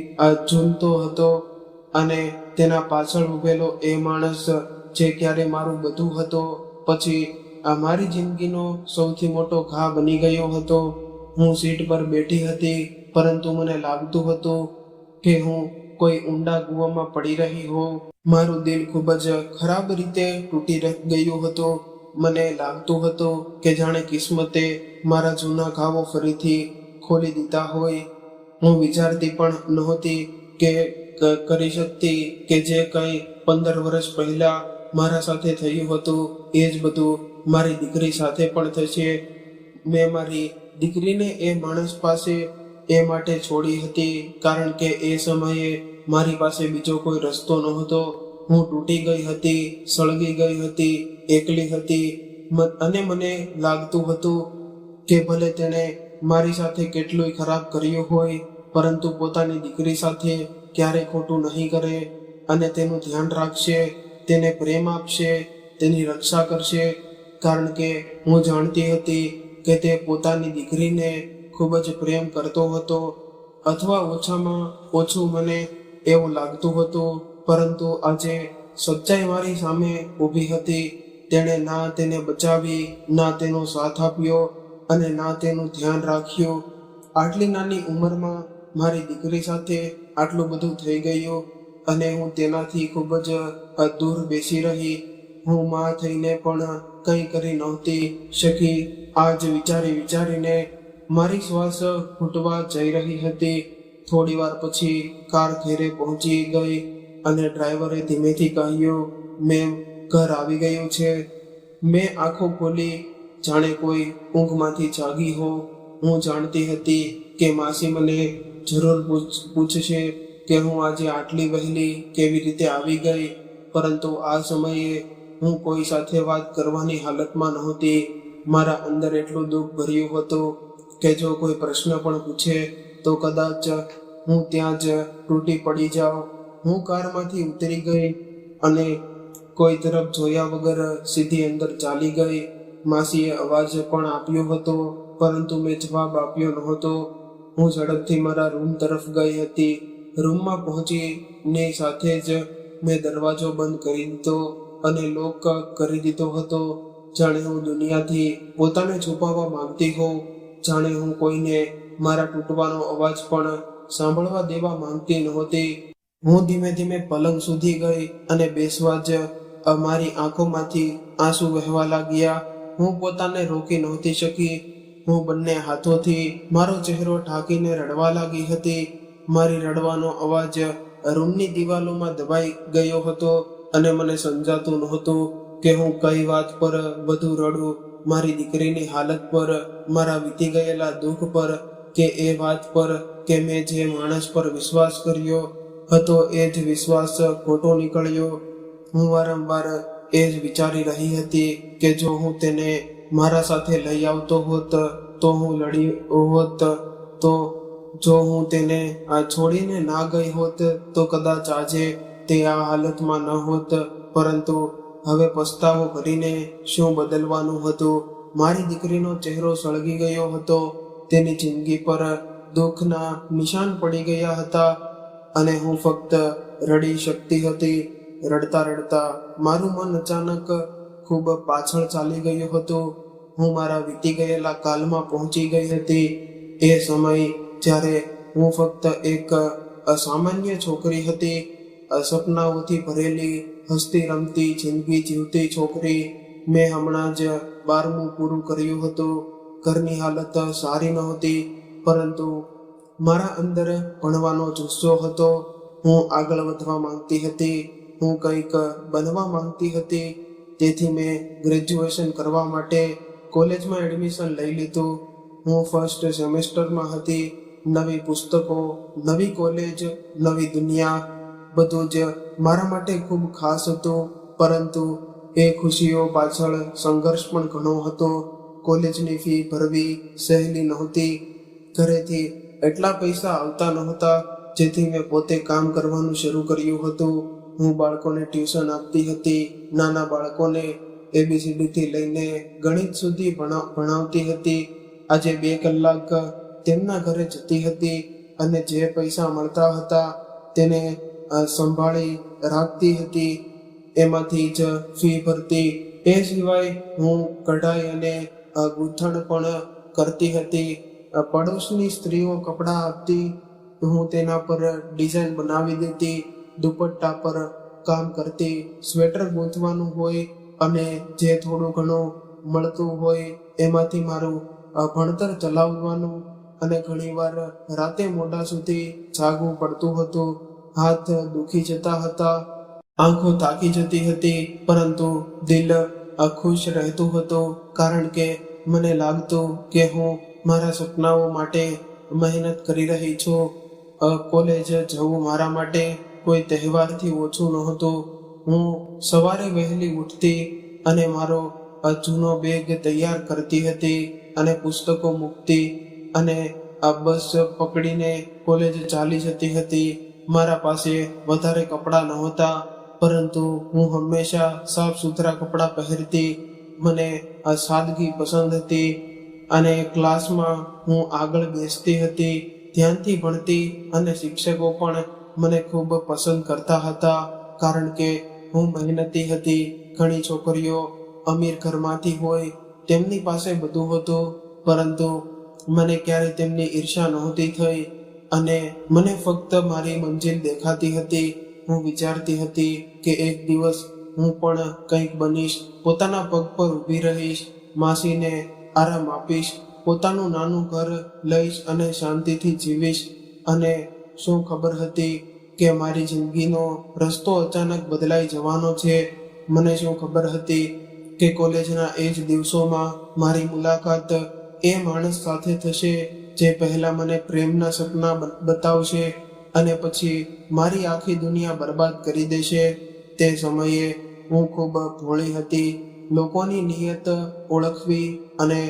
ઝૂલતો હતો, અને તેના પાછળ ઉભેલો એ માણસ જે ક્યારે મારું બધું હતો, પછી મારી જિંદગીનો સૌથી મોટો ઘા બની ગયો હતો. હું સીટ પર બેઠી હતી, પરંતુ મને લાગતું હતું કે હું કોઈ ઊંડા કૂવામાં પડી રહી હોઉં. મારું દિલ ખૂબ જ ખરાબ રીતે તૂટી ગયું હતું. મને લાગતું હતું કે જાણે કિસ્મતે મારા જૂના ઘાવો ફરીથી ખોલી દીધા હોય. હું વિચારતી પણ નહોતી કે કરી શકતી કે જે કંઈ 15 વર્ષ પહેલા મારા સાથે થયું હતું એ જ બધું મારી દીકરી સાથે પણ થશે. મેં મારી દીકરીને એ માણસ પાસે એ માટે છોડી હતી કારણ કે એ સમયે મારી પાસે બીજો કોઈ રસ્તો નહોતો. હું તૂટી ગઈ હતી, સળગી ગઈ હતી, એકલી હતી, અને મને લાગતું હતું કે ભલે તેણે મારી સાથે કેટલું ખરાબ કર્યું હોય, પરંતુ પોતાની દીકરી સાથે ક્યારે ખોટું નહીં કરે અને તેનું ધ્યાન રાખશે, તેને પ્રેમ આપશે, તેની રક્ષા કરશે. કારણ કે હું જાણતી હતી કે તે પોતાની દીકરીને ખૂબ જ પ્રેમ કરતો હતો, અથવા ઓછામાં ઓછું મને એવું લાગતું હતું. પરંતુ આજે સચ્ચાઈ મારી સામે ઊભી હતી. તેણે ના તેને બચાવી, ના તેનો સાથ આપ્યો અને ના તેનું ધ્યાન રાખ્યું. આટલી નાની ઉંમરમાં મારી દીકરી સાથે આટલું બધું થઈ ગયું અને હું તેનાથી ખૂબ જ દૂર બેસી રહી. હું માં થઈને પણ કંઈ કરી નહોતી શકી. આ જ વિચારીને મારી શ્વાસ ઘૂંટવા જઈ રહી હતી. થોડી વાર પછી કાર ઘેરે પહોંચી ગઈ અને ડ્રાઈવરે ધીમેથી કહ્યું, મેમ, ઘર આવી ગયું છે. મેં આંખો ખોલી, જાણે કોઈ ઊંઘમાંથી જાગી હો. હું જાણતી હતી કે માસી મને જરૂર પૂછશે કે હું આજે આટલી વહેલી કેવી રીતે આવી ગઈ, પરંતુ આ સમયે હું કોઈ સાથે વાત કરવાની હાલતમાં નહોતી. મારા અંદર એટલું દુઃખ ભર્યું હતું કે જો કોઈ પ્રશ્ન પણ પૂછે તો કદાચ હું ત્યાં જ તૂટી પડી જાઉં. હું કારમાંથી ઉતરી ગઈ અને કોઈ તરફ જોયા વગર સીધી અંદર ચાલી ગઈ. માસીએ અવાજ પણ આપ્યો હતો, પરંતુ મેં જવાબ આપ્યો નહોતો. હું ઝડપથી મારા રૂમ તરફ ગઈ હતી. રૂમમાં પહોંચીને સાથે જ મેં દરવાજો બંધ કરી દીધો અને લોક કરી દીધો હતો, જાણે હું દુનિયાથી પોતાને છુપાવવા માંગતી હોઉં. જાણે હું કોઈને મારા તૂટવાનો અવાજ પણ સાંભળવા દેવા માંગતી નહોતી. હું ધીમે ધીમે પલંગ સુધી ગઈ અને બેસવા જ મારી આંખોમાંથી આંસુ વહેવા લાગ્યા. હું પોતાને રોકી નહોતી શકી. હું બંને હાથોથી મારો ચહેરો ઢાંકીને રડવા લાગી હતી. મારી રડવાનો અવાજ રૂમની દિવાલોમાં દબાઈ ગયો હતો અને મને સમજાતું નહોતું કે હું કઈ વાત પર વધુ રડું. મારી દીકરીની હાલત પર, મારા વીતી ગયેલા દુઃખ પર, કે એ વાત પર કે મેં જે માણસ પર વિશ્વાસ કર્યો હતો એ જ વિશ્વાસ ખોટો નીકળ્યો. હું વારંવાર એ જ વિચારી રહી હતી કે જો હું તેને મારા સાથે લઈ આવતો હોત તો હું લડી હોત, તો જો હું તેને છોડીને ના ગઈ હોત તો કદાચ આજે તે આ હાલતમાં ન હોત. પરંતુ હવે પસ્તાવો કરીને શું બદલવાનું હતું? મારી દીકરીનો ચહેરો સળગી ગયો હતો. તેની જિંદગી પર દુઃખના નિશાન પડી ગયા હતા અને હું ફક્ત રડી શકતી હતી. રડતા રડતા મારું મન અચાનક ખૂબ પાછળ ચાલી ગયું હતું. હું મારા વીતી ગયેલા કાલમાં પહોંચી ગઈ હતી. એ સમય જ્યારે હું ફક્ત એક અસામાન્ય છોકરી હતી, સપનાઓથી ભરેલી, હસતી રમતી જિંદગી જીવતી છોકરી. મેં હમણાં જ 12મું પૂરું કર્યું હતું. ઘરની હાલત સારી નહોતી, પરંતુ મારા અંદર ભણવાનો જુસ્સો હતો. હું આગળ વધવા માંગતી હતી. હું કંઈક બનવા માંગતી હતી. તેથી મેં ગ્રેજ્યુએશન કરવા માટે કોલેજમાં એડમિશન લઈ લીધું. હું ફર્સ્ટ સેમેસ્ટરમાં હતી. નવી પુસ્તકો, નવી કોલેજ, નવી દુનિયા, બધું જ મારા માટે ખૂબ ખાસ હતું. પરંતુ એ ખુશીઓ પાછળ સંઘર્ષ પણ ઘણો હતો. કોલેજની ફી ભરવી સહેલી નહોતી. ઘરેથી એટલા પૈસા આવતા નહોતા જેથી મેં પોતે કામ કરવાનું શરૂ કર્યું હતું. હું બાળકોને ટ્યુશન આપતી હતી. નાના બાળકોને ABCD થી લઈને ગણિત સુધી ભણાવતી હતી. આજે 2 કલાક તેમના ઘરે જતી હતી અને જે પૈસા મળતા હતા તેને સંભાળી રાખતી હતી. એમાંથી જ ફી ભરતી. એ સિવાય હું કઢાઈ અને ગૂંથણ પણ કરતી હતી. પડોશની સ્ત્રીઓ કપડાં આપતી, હું તેના પર ડિઝાઇન બનાવી દેતી. દુપટ્ટા પર કામ કરતી. સ્વેટર ગૂંથવાનું હોય અને જે થોડું ઘણું મળતું હોય એમાંથી મારું ભણતર ચલાવવાનું. અને ઘણીવાર રાતે મોડા સુધી જાગવું પડતું હતું. હાથ દુખી જતા હતા, આંખો થાકી જતી હતી, પરંતુ દિલ ખુશ રહેતું હતું, કારણ કે મને લાગતું કે હું મારા સપનાઓ માટે મહેનત કરી રહી છું. કોલેજ જવું મારા માટે કોઈ તહેવારથી ઓછું નહોતું. હું સવારે વહેલી ઉઠતી અને મારો જૂનો બેગ તૈયાર કરતી હતી અને પુસ્તકો મૂકતી અને બસ પકડીને કોલેજ ચાલી જતી હતી. મારા પાસે વધારે કપડાં નહોતા, પરંતુ હું હંમેશા સાફ સુથરા કપડાં પહેરતી. મને સાદગી પસંદ હતી અને ક્લાસમાં હું આગળ બેસતી હતી, ધ્યાનથી ભણતી અને શિક્ષકો પણ મને ખૂબ પસંદ કરતા હતા, કારણ કે હું મહેનતી હતી. ઘણી છોકરીઓ અમીર ઘરમાંથી હોય, તેમની પાસે બધું હતું, પરંતુ મને ક્યારે તેમની ઈર્ષા નહોતી થઈ અને મને ફક્ત મારી મંજિલ દેખાતી હતી. હું વિચારતી હતી કે એક દિવસ હું પણ કંઈક બનીશ, પોતાના પગ પર ઊભી રહીશ, માસીને આરામ આપીશ, પોતાનું નાનું ઘર લઈશ અને શાંતિથી જીવીશ. અને શું ખબર હતી કે મારી જિંદગીનો રસ્તો અચાનક બદલાઈ જવાનો છે? મને શું ખબર હતી કે કોલેજના એ જ દિવસોમાં મારી મુલાકાત એ માણસ સાથે થશે જે પહેલા મને પ્રેમના સપના બતાવશે અને પછી મારી આખી દુનિયા બરબાદ કરી દેશે. તે સમયે હું ખૂબ ભોળી હતી. લોકોની નિયત ઓળખવી અને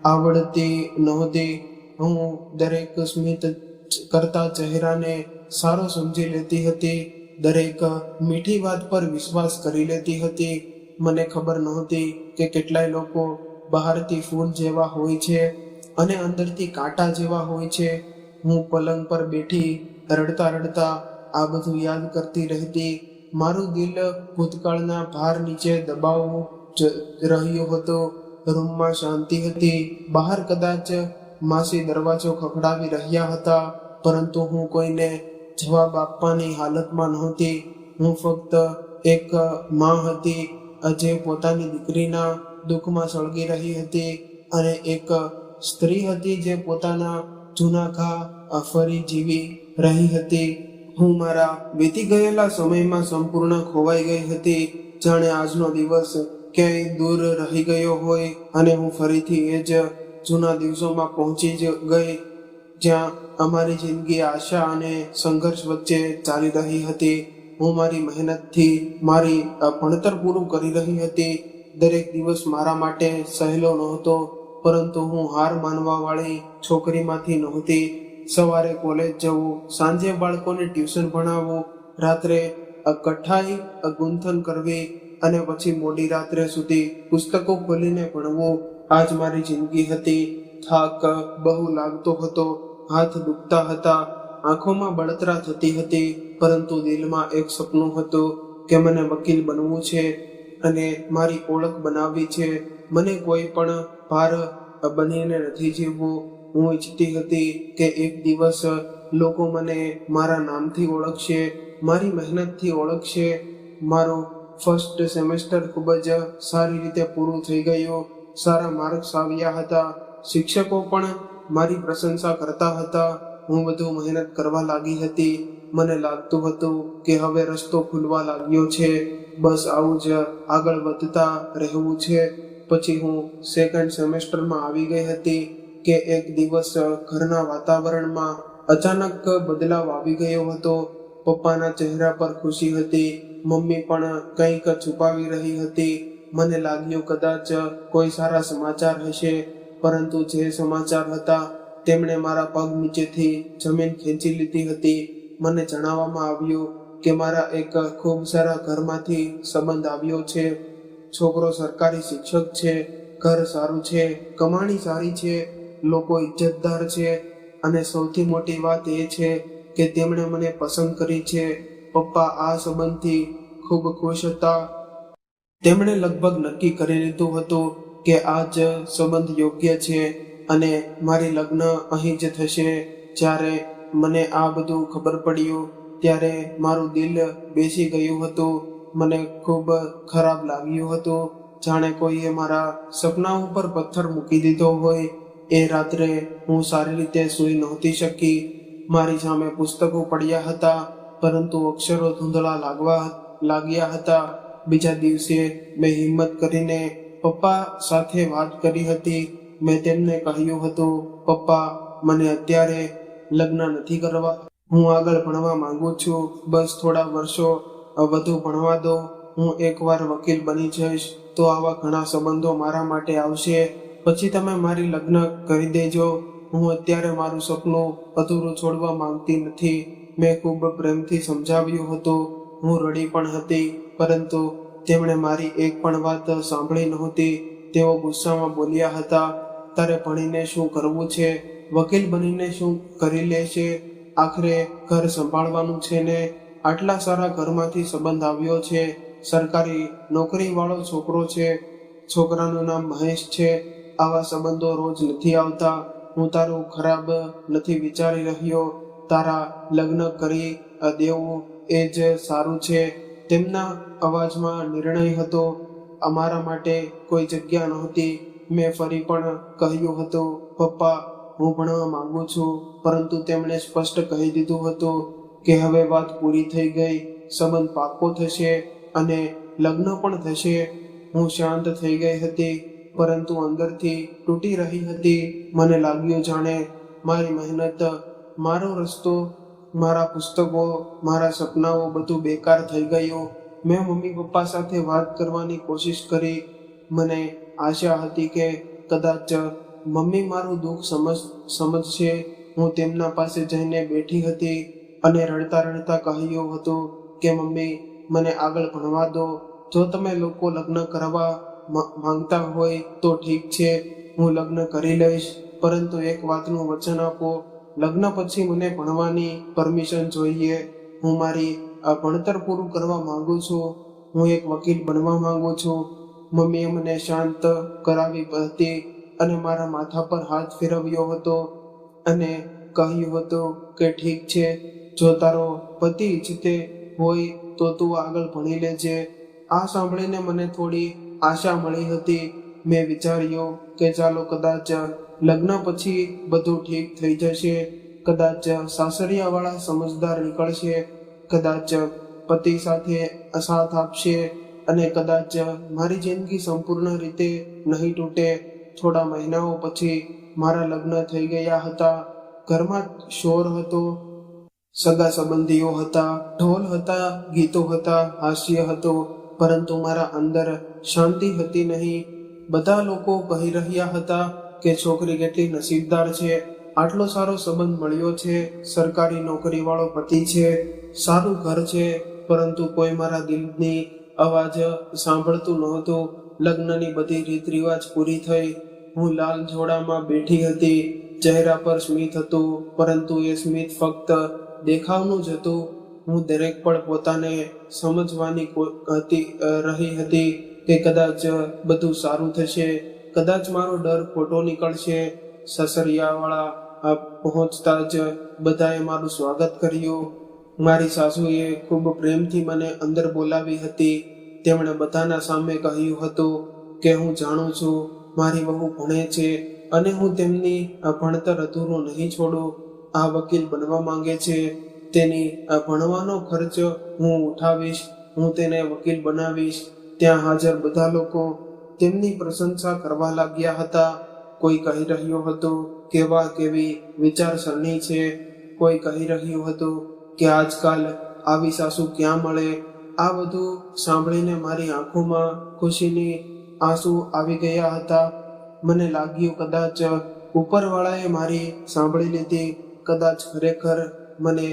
આવડતી નહોતી. હું દરેક સ્મિત કરતા ચહેરાને સારો સમજી લેતી હતી. દરેક મીઠી વાત પર વિશ્વાસ કરી લેતી હતી. મને ખબર નહોતી કે કેટલાય લોકો બહારથી ફૂલ જેવા હોય છે અને અંદરથી કાંટા જેવા હોય છે. હું પલંગ પર બેઠી રડતા રડતા આ બધું યાદ કરતી રહેતી. મારું દિલ ભૂતકાળના ભાર નીચે દબાવવું રહ્યું હતું. રૂમમાં શાંતિ હતી. બહાર કદાચ માસી દરવાજો ખખડાવી રહ્યા હતા, પરંતુ હું કોઈને જવાબ આપવાની હાલતમાં નહોતી. હું ફક્ત એક માં હતી જે પોતાની દીકરીના દુઃખમાં સળગી રહી હતી, અને એક સ્ત્રી હતી જે પોતાના જૂના ઘા ફરી જીવી રહી હતી. હું મારા વીતી ગયેલા સમયમાં સંપૂર્ણ ખોવાઈ ગઈ હતી, જાણે આજનો દિવસ ક્યાંય દૂર રહી ગયો હોય અને હું ફરીથી એ જ જૂના દિવસોમાં પહોંચી જ ગઈ, જ્યાં અમારી જિંદગી આશા અને સંઘર્ષ વચ્ચે ચાલી રહી હતી. હું મારી મહેનતથી મારી ભણતર પૂરું કરી રહી હતી. દરેક દિવસ મારા માટે સહેલો નહોતો, પરંતુ હું હાર માનવા વાળી છોકરીમાંથી નહોતી. સવારે કોલેજ જવું, સાંજે બાળકોને ટ્યુશન ભણાવવું, રાત્રે કઠાઈ ગુંથન કરવી અને પછી મોડી રાત્રે સુધી પુસ્તકો ખોલીને ભણવું, આ જ મારી જિંદગી હતી. થાક બહુ લાગતો હતો, હાથ દુખતા હતા, આંખોમાં બળતરા થતી હતી, પરંતુ દિલમાં એક સપનું હતું કે મને વકીલ બનવું છે અને મારી ઓળખ બનાવવી છે. મને કોઈ પણ ભાર બનીને નથી જીવવું. હું ઈચ્છતી હતી કે એક દિવસ લોકો મને મારા નામથી ઓળખશે, મારી મહેનતથી ઓળખશે. મારું ફર્સ્ટ સેમેસ્ટર ખૂબ જ સારી રીતે પૂરું થઈ ગયું. સારા માર્ક્સ આવ્યા હતા. શિક્ષકો પણ મારી પ્રશંસા કરતા હતા. હું વધુ મહેનત કરવા લાગી હતી. મને લાગતું હતું કે હવે રસ્તો ખુલવા લાગ્યો છે, બસ આવું જ આગળ વધતા રહેવું છે. પછી હું સેકન્ડ સેમેસ્ટરમાં આવી ગઈ હતી કે એક દિવસ ઘરના વાતાવરણમાં અચાનક બદલાવ આવી ગયો હતો. પપ્પાના ચહેરા પર ખુશી હતી, મમ્મી પણ કંઈક છુપાવી રહી હતી. મને લાગ્યું કદાચ કોઈ સારા સમાચાર હશે, પરંતુ જે સમાચાર હતા તેમણે મારા પગ નીચેથી જમીન ખેંચી લીધી હતી. મને જણાવવામાં આવ્યું કે મારા એક ખૂબ સારા ઘરમાંથી સંબંધ આવ્યો છે. છોકરો સરકારી શિક્ષક છે, ઘર સારું છે, કમાણી સારી છે, લોકો ઇજ્જતદાર છે, અને સૌથી મોટી વાત એ છે કે તેમણે મને પસંદ કરી છે. પપ્પા આ સંબંધથી ખૂબ ખુશ હતા. તેમણે લગભગ નક્કી કરી લીધું હતું કે આ જ સંબંધ યોગ્ય છે અને મારી લગ્ન અહીં જ થશે. જ્યારે મને આ બધું ખબર પડ્યું ત્યારે મારું દિલ બેસી ગયું હતું. મને ખૂબ ખરાબ લાગ્યું હતું, જાણે કોઈએ મારા સપના ઉપર પથ્થર મૂકી દીધો હોય. એ રાત્રે હું સારી રીતે સૂઈ નહોતી શકી. મારી સામે પુસ્તકો પડ્યા હતા, પરંતુ અક્ષરો ધૂંધળા લાગ્યા હતા. બીજા દિવસે મેં હિંમત કરીને પપ્પા સાથે વાત કરી હતી. મેં તેમને કહ્યું હતું, પપ્પા, મને અત્યારે લગ્ન નથી કરવા. હું આગળ ભણવા માંગુ છું. બસ થોડા વર્ષો વધુ ભણવા દો. હું એકવાર વકીલ બની જઈશ તો આવા ઘણા સંબંધો મારા માટે આવશે. પછી તમે મારી લગ્ન કરી દેજો. હું અત્યારે મારું સપનું અધૂરું છોડવા માંગતી નથી. મેં ખૂબ પ્રેમથી સમજાવ્યું હતું. હું રડી પણ હતી, પરંતુ તેમણે મારી એક પણ વાત સાંભળી નહોતી. તેઓ ગુસ્સામાં બોલ્યા હતા, તારે ભણીને શું કરવું છે? વકીલ બનીને શું કરી લેશે? આખરે ઘર સંભાળવાનું છે ને? આટલા સારા ઘરમાંથી સંબંધ આવ્યો છે, સરકારી નોકરી વાળો છોકરો છે, છોકરાનું નામ મહેશ છે. આવા સંબંધો રોજ નથી આવતા. હું તારું ખરાબ નથી વિચારી રહ્યો. તારા લગ્ન કરી દેવું એ જ સારું છે. તેમના અવાજમાં નિર્ણય હતો. અમારા માટે કોઈ જગ્યા નહોતી. મેં ફરી પણ કહ્યું હતું, પપ્પા, હું ભણવા માંગુ છું. પરંતુ તેમણે સ્પષ્ટ કહી દીધું હતું કે હવે વાત પૂરી થઈ ગઈ. સંબંધ પાક્કો થશે અને લગ્ન પણ થશે. હું શાંત થઈ ગઈ હતી, પરંતુ અંદરથી તૂટી રહી હતી. મને લાગ્યું જાણે મારી મહેનત, મારો રસ્તો, મારા પુસ્તકો, મારા સપનાઓ બધું બેકાર થઈ ગયું. મેં મમ્મી પપ્પા સાથે વાત કરવાની કોશિશ કરી. મને આશા હતી કે કદાચ મમ્મી મારું દુઃખ સમજશે. હું તેમના પાસે જઈને બેઠી હતી અને રડતા રડતા કહ્યું હતું કે મમ્મી, મને આગળ ભણવા દો. જો તમે લોકો લગ્ન કરવા માંગતા હોય તો ઠીક છે, હું લગ્ન કરી લઈશ, પરંતુ એક વાતનું વચન આપો, લગ્ન પછી મને ભણવાની પરમિશન જોઈએ. હું મારી ભણતર પૂરું કરવા માંગુ છું. હું એક વકીલ બનવા માંગુ છું. મમ્મીએ મને શાંત કરાવી હતી અને મારા માથા પર હાથ ફેરવ્યો હતો અને કહ્યું હતું કે ઠીક છે, જો તારો પતિ ઈચ્છતે હોય તો તું આગળ ભણી લેજે. આ સાંભળીને મને થોડી આશા મળી હતી. મેં વિચાર્યું કે ચાલો કદાચ લગ્ન પછી બધું ઠીક થઈ જશે, કદાચ સાસરિયાવાળા સમજદાર નીકળશે, કદાચ પતિ સાથે સાથ આપશે અને કદાચ મારી જિંદગી સંપૂર્ણ રીતે નહીં તૂટે. થોડા મહિનાઓ પછી મારા લગ્ન થઈ ગયા હતા. ઘરમાં શોર હતો, સગા સંબંધીઓ હતા, ઢોલ હતા, ગીતો હતા, હાસ્ય હતો, પરંતુ મારા અંદર શાંતિ હતી નહીં. બધા લોકો કહી રહ્યા હતા કે છોકરી કેટલી નસીબદાર છે, આટલો સારો સંબંધ મળ્યો છે, સરકારી નોકરી વાળો પતિ છે, સારું ઘર છે, પરંતુ કોઈ મારા દિલની અવાજ સાંભળતું નહોતું. લગ્નની બધી રીત રિવાજ પૂરી થઈ. હું લાલ જોડામાં બેઠી હતી. ચહેરા પર સ્મિત હતું, પરંતુ એ સ્મિત ફક્ત દેખાવનું જ હતું. હું દરેક પળ પોતાને સમજવાની રહી હતી કે કદાચ બધું સારું થશે, કદાચ મારો ડર ખોટો નીકળશે. સસરિયાવાળા પહોંચતા જ બધાએ મારું સ્વાગત કર્યું. મારી સાસુએ ખૂબ પ્રેમથી મને અંદર બોલાવી હતી. તેમણે બધાના સામે કહ્યું હતું કે હું જાણું છું મારી વહુ ભણે છે અને હું તેમની ભણતર અધૂરું નહીં છોડું. આ વકીલ બનવા માંગે છે, તેની ભણવાનો ખર્ચ હું ઉઠાવીશ, હું તેને વકીલ બનાવીશ. ત્યાં હાજર બધા લોકો તેમની પ્રશંસા કરવા લાગ્યા હતા. કોઈ કહી રહ્યું હતું કે વાહ કેવી વિચારસરણી છે, કોઈ કહી રહ્યું હતું કે આજકાલ આવી સાસુ ક્યાં મળે. આ બધું સાંભળીને મારી આંખોમાં ખુશીની આંસુ આવી ગયા હતા. મને લાગ્યું કદાચ ઉપરવાળાએ મારી સાંભળી લીધી, કદાચ ખરેખર મને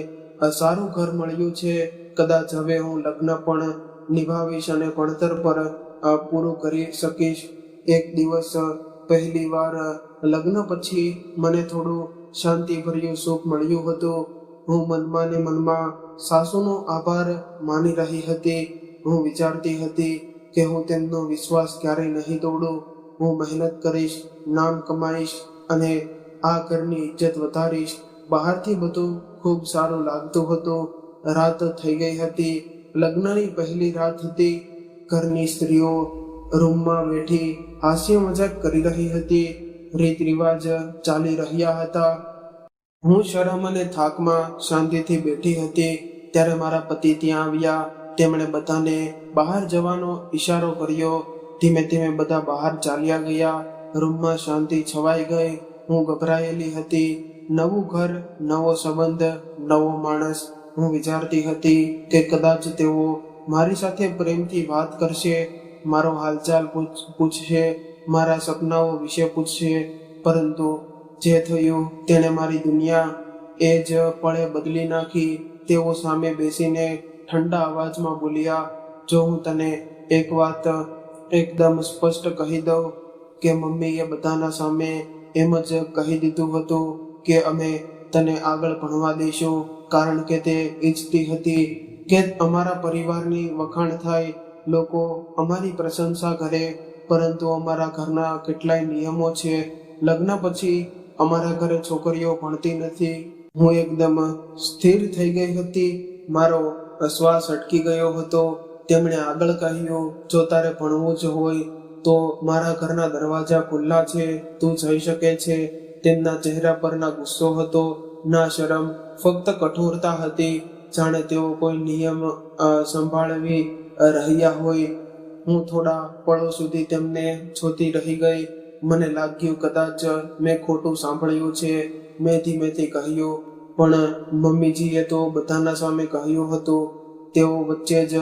સારું ઘર મળ્યું છે, કદાચ હવે હું લગ્ન પણ નિભાવીશ અને ભણતર પર પૂરું કરી શકીશ. એક દિવસ પહેલી વાર લગ્ન પછી મને થોડું શાંતિભર્યું સુખ મળ્યું હતું. હું મનમાં ને મનમાં સાસુનો આભાર માની રહી હતી. હું વિચારતી હતી કે હું તેમનો વિશ્વાસ ક્યારેય નહીં તોડું. હું મહેનત કરીશ, નામ કમાઈશ અને આ ઘરની ઇજ્જત વધારીશ. બહારથી બધું ખૂબ સારું લાગતું હતું. રાત થઈ ગઈ હતી. લગ્નની પહેલી રાત હતી. ઘરની સ્ત્રીઓ રૂમમાં બેઠી હાસ્ય મજાક કરી રહી હતી. રીત રિવાજ ચાલી રહ્યા હતા. હું શરમ અને થાકમાં શાંતિથી બેઠી હતી. ત્યારે મારા પતિ ત્યાં આવ્યા. તેમણે બધાને બહાર જવાનો ઈશારો કર્યો. ધીમે ધીમે બધા બહાર ચાલ્યા ગયા. રૂમમાં શાંતિ છવાઈ ગઈ. હું ગભરાયેલી હતી. નવું ઘર, નવો સંબંધ, નવો માણસ. હું વિચારતી હતી કે કદાચ તેઓ મારી સાથે પ્રેમથી વાત કરશે, મારો હાલચાલ પૂછશે, મારા સપનાઓ વિશે પૂછશે. પરંતુ જે થયું તેણે મારી દુનિયા એ જ પળે બદલી નાખી. તેઓ સામે બેસીને ઠંડા અવાજમાં બોલ્યા, જો હું તને એક વાત એકદમ સ્પષ્ટ કહી દઉં કે મમ્મીએ બધાના સામે એમ જ કહી દીધું હતું કે અમે તને આગળ ભણવા દઈશું, કારણ કે તે ઈચ્છતી હતી કે અમારા પરિવારની વખાણ થાય, લોકો અમારી પ્રશંસા કરે. પરંતુ અમારા ઘરના કેટલાય નિયમો છે. લગ્ન પછી અમારા ઘરે છોકરીઓ ભણતી નથી. હું એકદમ સ્થિર થઈ ગઈ હતી. મારો શ્વાસ અટકી ગયો હતો. તેમણે આગળ કહ્યું, જો તારે ભણવું જ હોય તો મારા ઘરના દરવાજા ખુલ્લા છે, તું જઈ શકે છે. તેમના ચહેરા પર ના ગુસ્સો હતો, ના શરમ, ફક્ત કઠોરતા હતી, જાણે તેઓ કોઈ નિયમ સંભાળવી રહ્યા હોય. હું થોડા પળો સુધી તેમને જોતી રહી ગઈ. મને લાગ્યું કદાચ મેં ખોટું સાંભળ્યું છે. મેં ધીમેથી કહ્યું, પણ મમ્મીજીએ તો બધાના સામે કહ્યું હતું. તેઓ વચ્ચે જ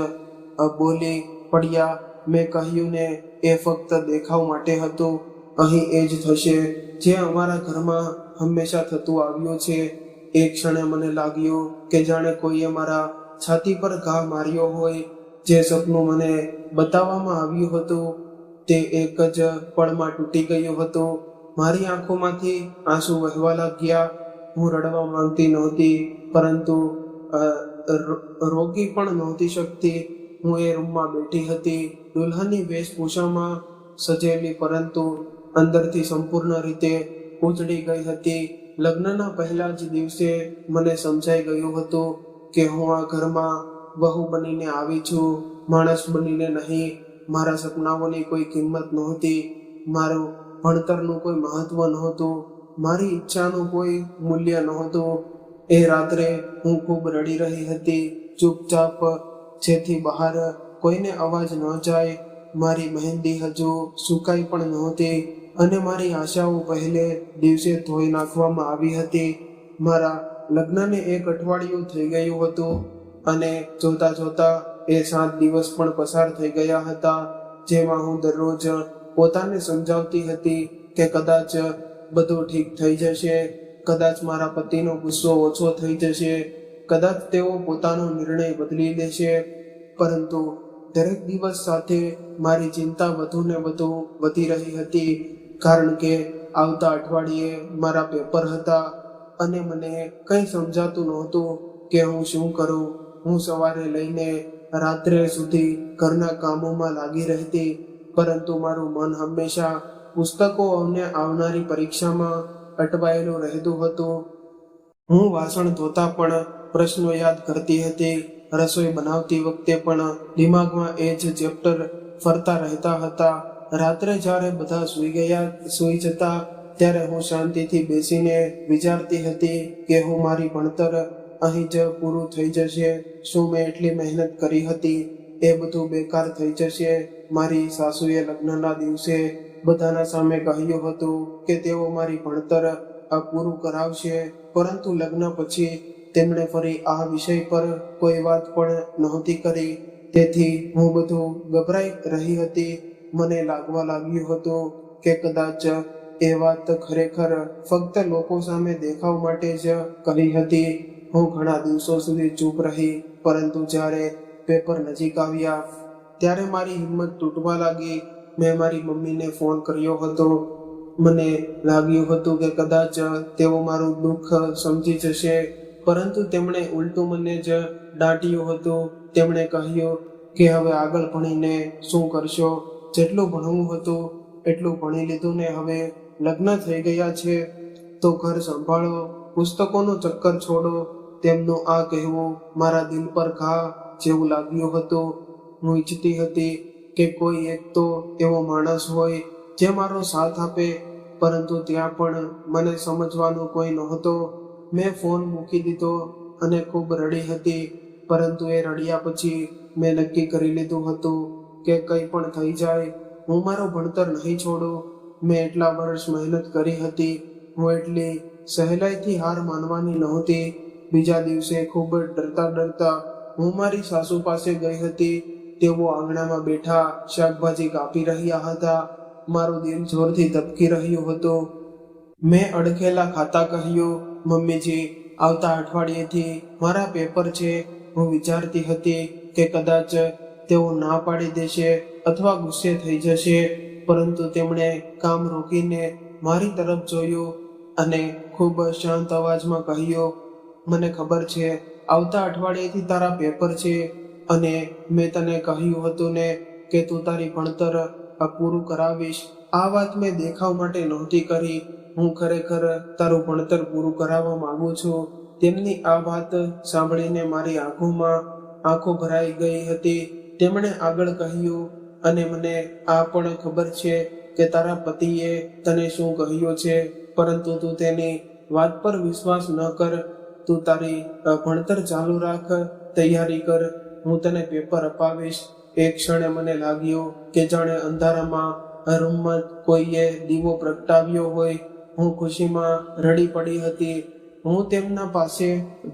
બોલી પડ્યા, મેં કહ્યું ને એ ફક્ત દેખાવ માટે હતું. અહીં એ જ થશે જે અમારા ઘરમાં હંમેશા થતું આવ્યું છે. એક ક્ષણે મને લાગ્યું કે જાણે કોઈએ મારા છાતી પર ઘા માર્યો હોય. જે સપનું મને બતાવવામાં આવ્યું હતું તે એક જ પળમાં તૂટી ગયું હતું. મારી આંખોમાંથી આંસુ વહેવા લાગ્યા. હું રડવા માંગતી નહોતી, પરંતુ રોકી પણ નહોતી શકતી. હું એ રૂમમાં બેઠી હતી, દુલ્હનની વેશભૂષામાં સજેલી, પરંતુ અંદરથી સંપૂર્ણ રીતે ઉજળી ગઈ હતી. લગ્નના પહેલા જ દિવસે મને સમજાઈ ગયું હતું કે હું આ ઘરમાં વહુ બનીને આવી છું, માણસ બનીને નહીં. મારા સપનાઓની કોઈ કિંમત નહોતી, મારું ભણતરનું કોઈ મહત્વ નહોતું, મારી ઈચ્છાનું કોઈ મૂલ્ય નહોતું. એ રાત્રે હું ખૂબ રડી રહી હતી, ચૂપચાપ, જેથી બહાર કોઈને અવાજ ન જાય. મારી મહેંદી હજુ સુકાઈ પણ નહોતી અને મારી આશાઓ પહેલે દિવસે ધોઈ નાખવામાં આવી હતી. મારા લગ્નને 1 અઠવાડિયું થઈ ગયું હતું અને જોતા જોતા એ 7 દિવસ પણ પસાર થઈ ગયા હતા, જેમાં હું દરરોજ પોતાને સમજાવતી હતી કે કદાચ બધું ઠીક થઈ જશે, કદાચ મારા પતિનો ગુસ્સો ઓછો થઈ જશે, કદાચ તેઓ પોતાનો નિર્ણય બદલી લેશે. પરંતુ દરેક દિવસ સાથે મારી ચિંતા વધુ ને વધુ વધી રહી હતી, કારણ કે આવતા અઠવાડિયે મારા પેપર હતા અને મને કંઈ સમજાતું નહોતું કે હું શું કરું. હું સવારે લઈને રાત્રે સુધી ઘરના કામોમાં લાગી રહેતી, પરંતુ મારું મન હંમેશા પુસ્તકો અને આવનારી પરીક્ષામાં અટવાયેલું રહેતું હતું. હું વાસણ ધોતા પણ પ્રશ્નો યાદ કરતી હતી, રસોઈ બનાવતી વખતે પણ દિમાગમાં એ જ ચેપ્ટર ફરતા રહેતા હતા. રાત્રે જ્યારે બધા સૂઈ જતા ત્યારે હું શાંતિથી બેસીને વિચારતી હતી કે હું મારી ભણતર અહીં જ પૂરું થઈ જશે. શું મેં એટલી મહેનત કરી હતી એ બધું બેકાર થઈ જશે? મારી સાસુએ લગ્નના દિવસે બધાના સામે કહ્યું હતું કે તેઓ મારી ભણતર પૂરું કરાવશે, પરંતુ લગ્ન પછી તેમણે ફરી આ વિષય પર કોઈ વાત પણ નહોતી કરી. તેથી હું બધું ગભરાઈ રહી હતી. મને લાગવા લાગ્યું હતું કે કદાચ એ વાત ખરેખર ફક્ત લોકો સામે દેખાવ માટે જ કહી હતી. હું ઘણા દિવસો સુધી ચૂપ રહી, પરંતુ જ્યારે પેપર નજીક આવ્યા ત્યારે મારી હિંમત તૂટવા લાગી. મેં મારી મમ્મીને ફોન કર્યો હતો. મને લાગ્યું હતું કે કદાચ તેઓ મારું દુઃખ સમજી જશે, પરંતુ તેમણે ઉલટું મને જ દાટ્યું હતું. તેમણે કહ્યું કે હવે આગળ ભણીને શું કરશો? જેટલું ભણવું હતું એટલું ભણી લીધું ને હવે લગ્ન થઈ ગયા છે તો ઘર સંભાળો, પુસ્તકોનું ચક્કર છોડો. તેમનું આ કહેવું મારા દિલ પર ઘા જેવું લાગ્યું હતું. હું ઈચ્છતી હતી કે કોઈ એક તો એવો માણસ હોય જે મારો સાથ આપે, પરંતુ ત્યાં પણ મને સમજવાનું કોઈ નહોતો. મેં ફોન મૂકી દીધો અને ખૂબ રડી હતી, પરંતુ એ રડ્યા પછી મેં નક્કી કરી લીધું હતું કે કંઈ પણ થઈ જાય હું મારું ભણતર નહીં છોડું. મેં એટલા વર્ષ મહેનત કરી હતી, હું એટલી સહેલાઈથી હાર માનવાની નહોતી. બીજા દિવસે ખૂબ ડરતા હું મારી સાસુ પાસે ગઈ હતી. તેઓ આંગણામાં બેઠા શાકભાજી કાપી રહ્યા હતા. મારું દિલ જોરથી ધબકી રહ્યું હતું. મેં અડખેલા ખાતા કહ્યું, મમ્મીજી, આવતા અઠવાડિયેથી મારા પેપર છે. હું વિચારતી હતી કે કદાચ તેઓ ના પાડી દેશે અથવા ગુસ્સે થઈ જશે, પરંતુ તેમણે કામ રોકીને મારી તરફ જોયું અને ખૂબ શાંત અવાજમાં કહ્યું, મને ખબર છે આવતા અઠવાડિયેથી તારા પેપર છે અને મેં તને કહ્યું હતું ને કે તું તારી ભણતર પૂરું કરાવીશ. આ વાત મેં દેખાવ માટે નહોતી કરી. હું ખરેખર તારું ભણતર પૂરું કરાવવા માંગુ છું. તેમની આ વાત સાંભળીને મારી આંખો ભરાઈ ગઈ હતી. તેમણે આગળ કહ્યું, અને મને આ પણ ખબર છે કે તારા પતિએ તને શું કહ્યું છે, પરંતુ તું તેની વાત પર વિશ્વાસ ન કર. તું તારી ભણતર ચાલુ રાખ, તૈયારી કર. હું તને પેપર અપાવીશ. એક ક્ષણે મને લાગ્યું કે જાણે અંધારામાં રૂમમાં કોઈએ દીવો પ્રગટાવ્યો હોય. હું ખુશીમાં રડી પડી હતી. હું તેમના પાસે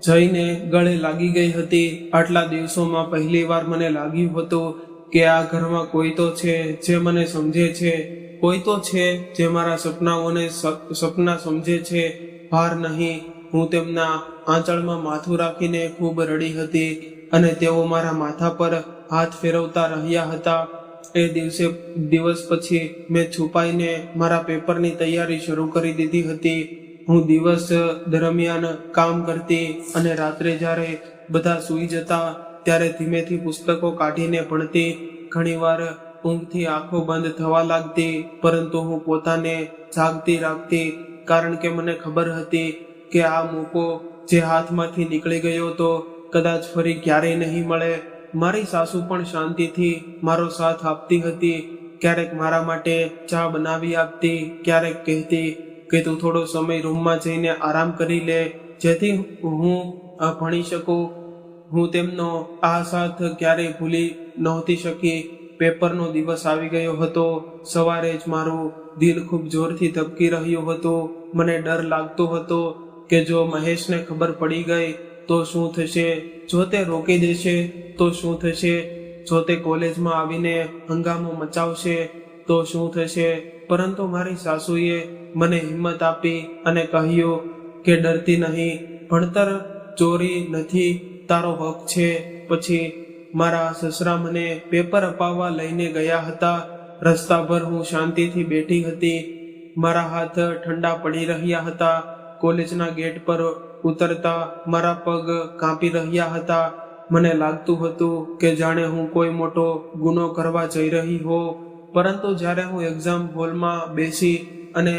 જઈને ગળે લાગી ગઈ હતી. આટલા દિવસોમાં પહેલી વાર મને લાગ્યું હતું કે આ ઘરમાં કોઈ તો છે જે મને સમજે છે, કોઈ તો છે જે મારા સપના સમજે છે, ભાર નહીં. હું તેમના આંચળમાં માથું રાખીને ખૂબ રડી હતી અને તેઓ મારા માથા પર હાથ ફેરવતા રહ્યા હતા. એ દિવસ પછી મેં છુપાઈને મારા પેપરની તૈયારી શરૂ કરી દીધી હતી. હું દિવસ દરમિયાન કામ કરતી અને રાત્રે જ્યારે બધા સૂઈ જતા ત્યારે ધીમેથી પુસ્તકો કાઢીને ભણતી. ઘણીવાર ઊંઘથી આંખો બંધ થવા લાગતી, પરંતુ હું પોતાને જાગતી રાખતી, કારણ કે મને ખબર હતી કે આ મોકો જે હાથમાંથી નીકળી ગયો હતો કદાચ ફરી ક્યારેય નહીં મળે. મારી સાસુ પણ શાંતિથી મારો સાથ આપતી હતી. ક્યારેક મારા માટે ચા બનાવી આપતી, ક્યારેક કહેતી કે તું થોડો સમય રૂમમાં જઈને આરામ કરી લે, જેથી હું ભણી શકું. હું તેમનો આ સાથ ક્યારેય ભૂલી નહોતી શકી. પેપરનો દિવસ આવી ગયો હતો. સવારે જ મારું દિલ ખૂબ જોરથી ધબકી રહ્યું હતું. મને ડર લાગતો હતો કે જો મહેશને ખબર પડી ગઈ તો શું થશે, જો તે રોકી દેશે તો શું થશે, જો તે કોલેજમાં આવીને હંગામો મચાવશે તો શું થશે. પરંતુ મારી સાસુએ મને હિંમત આપી અને કહ્યું કે ડરતી નહીં, ભણતર ચોરી નથી, તારો હક છે. પછી મારા સસરા મને પેપર અપાવવા લઈને ગયા હતા. રસ્તા પર હું શાંતિથી બેઠી હતી. મારા હાથ ઠંડા પડી રહ્યા હતા. કોલેજના ગેટ પર ઉતરતા મારા પગ કાંપી રહ્યા હતા. મને લાગતું હતું કે જાણે હું કોઈ મોટો ગુનો કરવા જઈ રહી હો. પરંતુ જ્યારે હું એક્ઝામ હોલમાં બેસી અને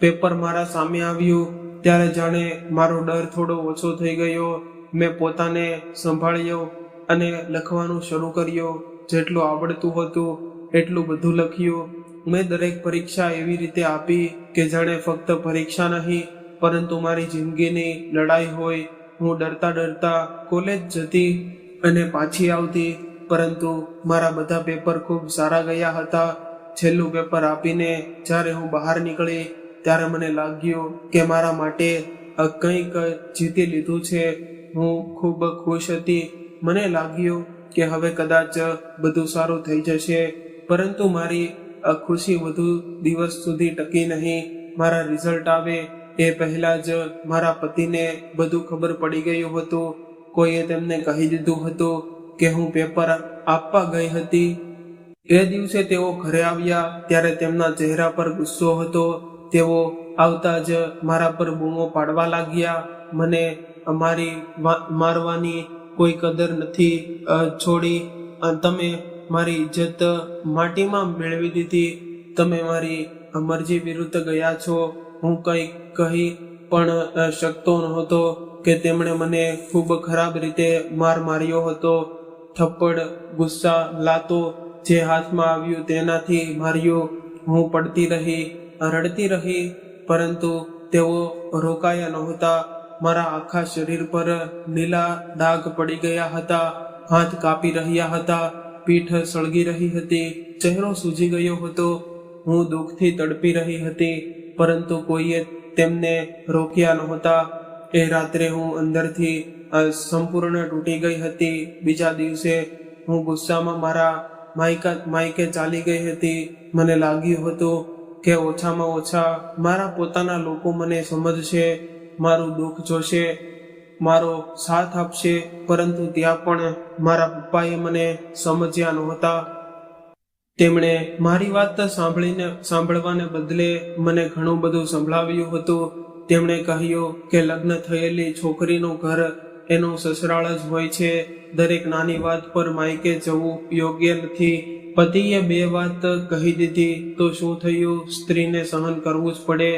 પેપર મારા સામે આવ્યું, ત્યારે જાણે મારો ડર થોડો ઓછો થઈ ગયો. મેં પોતાને સંભાળ્યો અને લખવાનું શરૂ કર્યું. જેટલું આવડતું હતું એટલું બધું લખ્યું. મેં દરેક પરીક્ષા એવી રીતે આપી કે જાણે ફક્ત પરીક્ષા નહીં, પરંતુ મારી જિંદગીની લડાઈ હોય. હું ડરતા ડરતા કોલેજ જતી અને પાછી આવતી, પરંતુ મારા બધા પેપર ખૂબ સારા ગયા હતા. છેલ્લું પેપર આપીને જ્યારે હું બહાર નીકળી ત્યારે મને લાગ્યું કે મારા માટે કંઈક જીતી લીધું છે. હું ખૂબ ખુશ હતી. મને લાગ્યું કે હવે કદાચ બધું સારું થઈ જશે. પરંતુ મારી ખુશી વધુ દિવસ સુધી ટકી નહીં. મારા રિઝલ્ટ આવે એ પહેલા જ મારા પતિને બધું ખબર પડી ગયું હતું. કોઈએ તેમને કહી દીધું હતું કે હું પેપર આપવા ગઈ હતી. એ દિવસે તેઓ ઘરે આવ્યા ત્યારે તેમના ચહેરા પર ગુસ્સો હતો. તેઓ આવતા જ મારા પર બૂમો પાડવા લાગ્યા. મને મારી મારવાની કોઈ કદર નથી છોડી. તમે મારી ઇજ્જત માટીમાં મેળવી દીધી. તમે મારી મરજી વિરુદ્ધ ગયા છો. હું કંઈ કહી પણ શકતો નહોતો કે તેમણે મને ખૂબ ખરાબ રીતે માર્યો હતો. થપ્પડ, ગુસ્સા, લાતો, જે હાથમાં આવ્યું તેનાથી માર્યો. હું પડતી રહી, રડતી રહી, પરંતુ તેઓ રોકાયા નહોતા. મારા આખા શરીર પર લીલા ડાઘ પડી ગયા હતા. હાથ કાપી રહ્યા હતા. પીઠ સળગી રહી હતી. ચહેરો સૂજી ગયો હતો. હું દુઃખથી તડપી રહી હતી, પરંતુ કોઈએ તેમને રોક્યા નહોતા. એ રાત્રે હું અંદરથી સંપૂર્ણ તૂટી ગઈ હતી. બીજા દિવસે હું ગુસ્સામાં મારા માયકે ચાલી ગઈ હતી. મને લાગ્યું હતું કે ઓછામાં ઓછા મારા પોતાના લોકો મને સમજશે, મારું દુઃખ જોશે, મારો સાથ આપશે. પરંતુ ત્યાં પણ મારા પપ્પાએ મને સમજ્યા નહોતા. તેમણે મારી વાત સાંભળવાને બદલે મને ઘણું બધું સંભળાવ્યું હતું. તેમણે કહ્યું કે લગ્ન થયેલી છોકરીનું ઘર એનું સસરાળ જ હોય છે. દરેક નાની વાત પર માયકે જવું યોગ્ય નથી. પતિએ 2 વાત કહી દીધી તો શું થયું? સ્ત્રીને સહન કરવું જ પડે.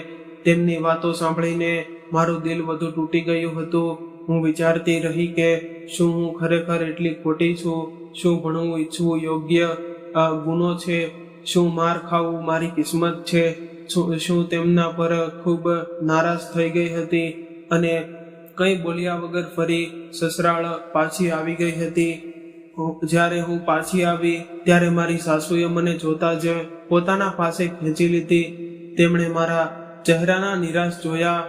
તેમની વાતો સાંભળીને મારું દિલ વધુ તૂટી ગયું હતું. હું વિચારતી રહી કે શું હું ખરેખર એટલી ખોટી છું? શું ભણવું ઈચ્છવું યોગ્ય ગુનો છે? શું માર ખાવું મારી કિસ્મત છે? શું તેમના પર ખૂબ નારાજ થઈ ગઈ હતી અને કંઈ બોલ્યા વગર ફરી સસરાળ પાછી આવી ગઈ હતી. જ્યારે હું પાછી આવી ત્યારે મારી સાસુએ મને જોતા જ પોતાના પાસે ખેંચી લીધી. તેમણે મારા ચહેરાના નિરાશ જોયા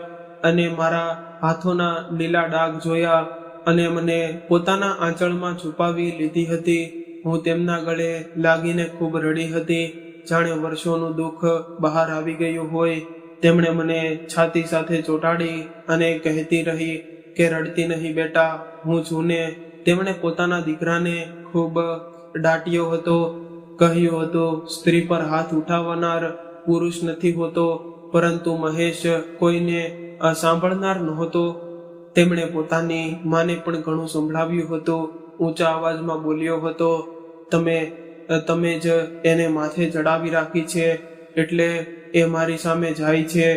અને મારા હાથોના લીલા ડાઘ જોયા અને મને પોતાના આંચળમાં છુપાવી લીધી હતી. હું તેમના ગળે લાગીને ખૂબ રડી હતી, જાણે વર્ષોનું દુઃખ બહાર આવી ગયું હોય. તેમણે મને છાતી સાથે ચોંટાડી અને કહેતી રહી કે રડતી નહીં બેટા, હું છું ને. તેમણે પોતાના દીકરાને ખૂબ ડાંટ્યો હતો. કહ્યું હતું સ્ત્રી પર હાથ ઉઠાવનાર પુરુષ નથી હોતો. પરંતુ મહેશ કોઈને સાંભળનાર નહોતો. તેમણે પોતાની માને પણ ઘણું સંભળાવ્યું હતું. ઊંચા અવાજમાં બોલ્યો હતો, તમે તમે જ એને માથે ચડાવી રાખી છે, એટલે એ મારી સામે જાય છે.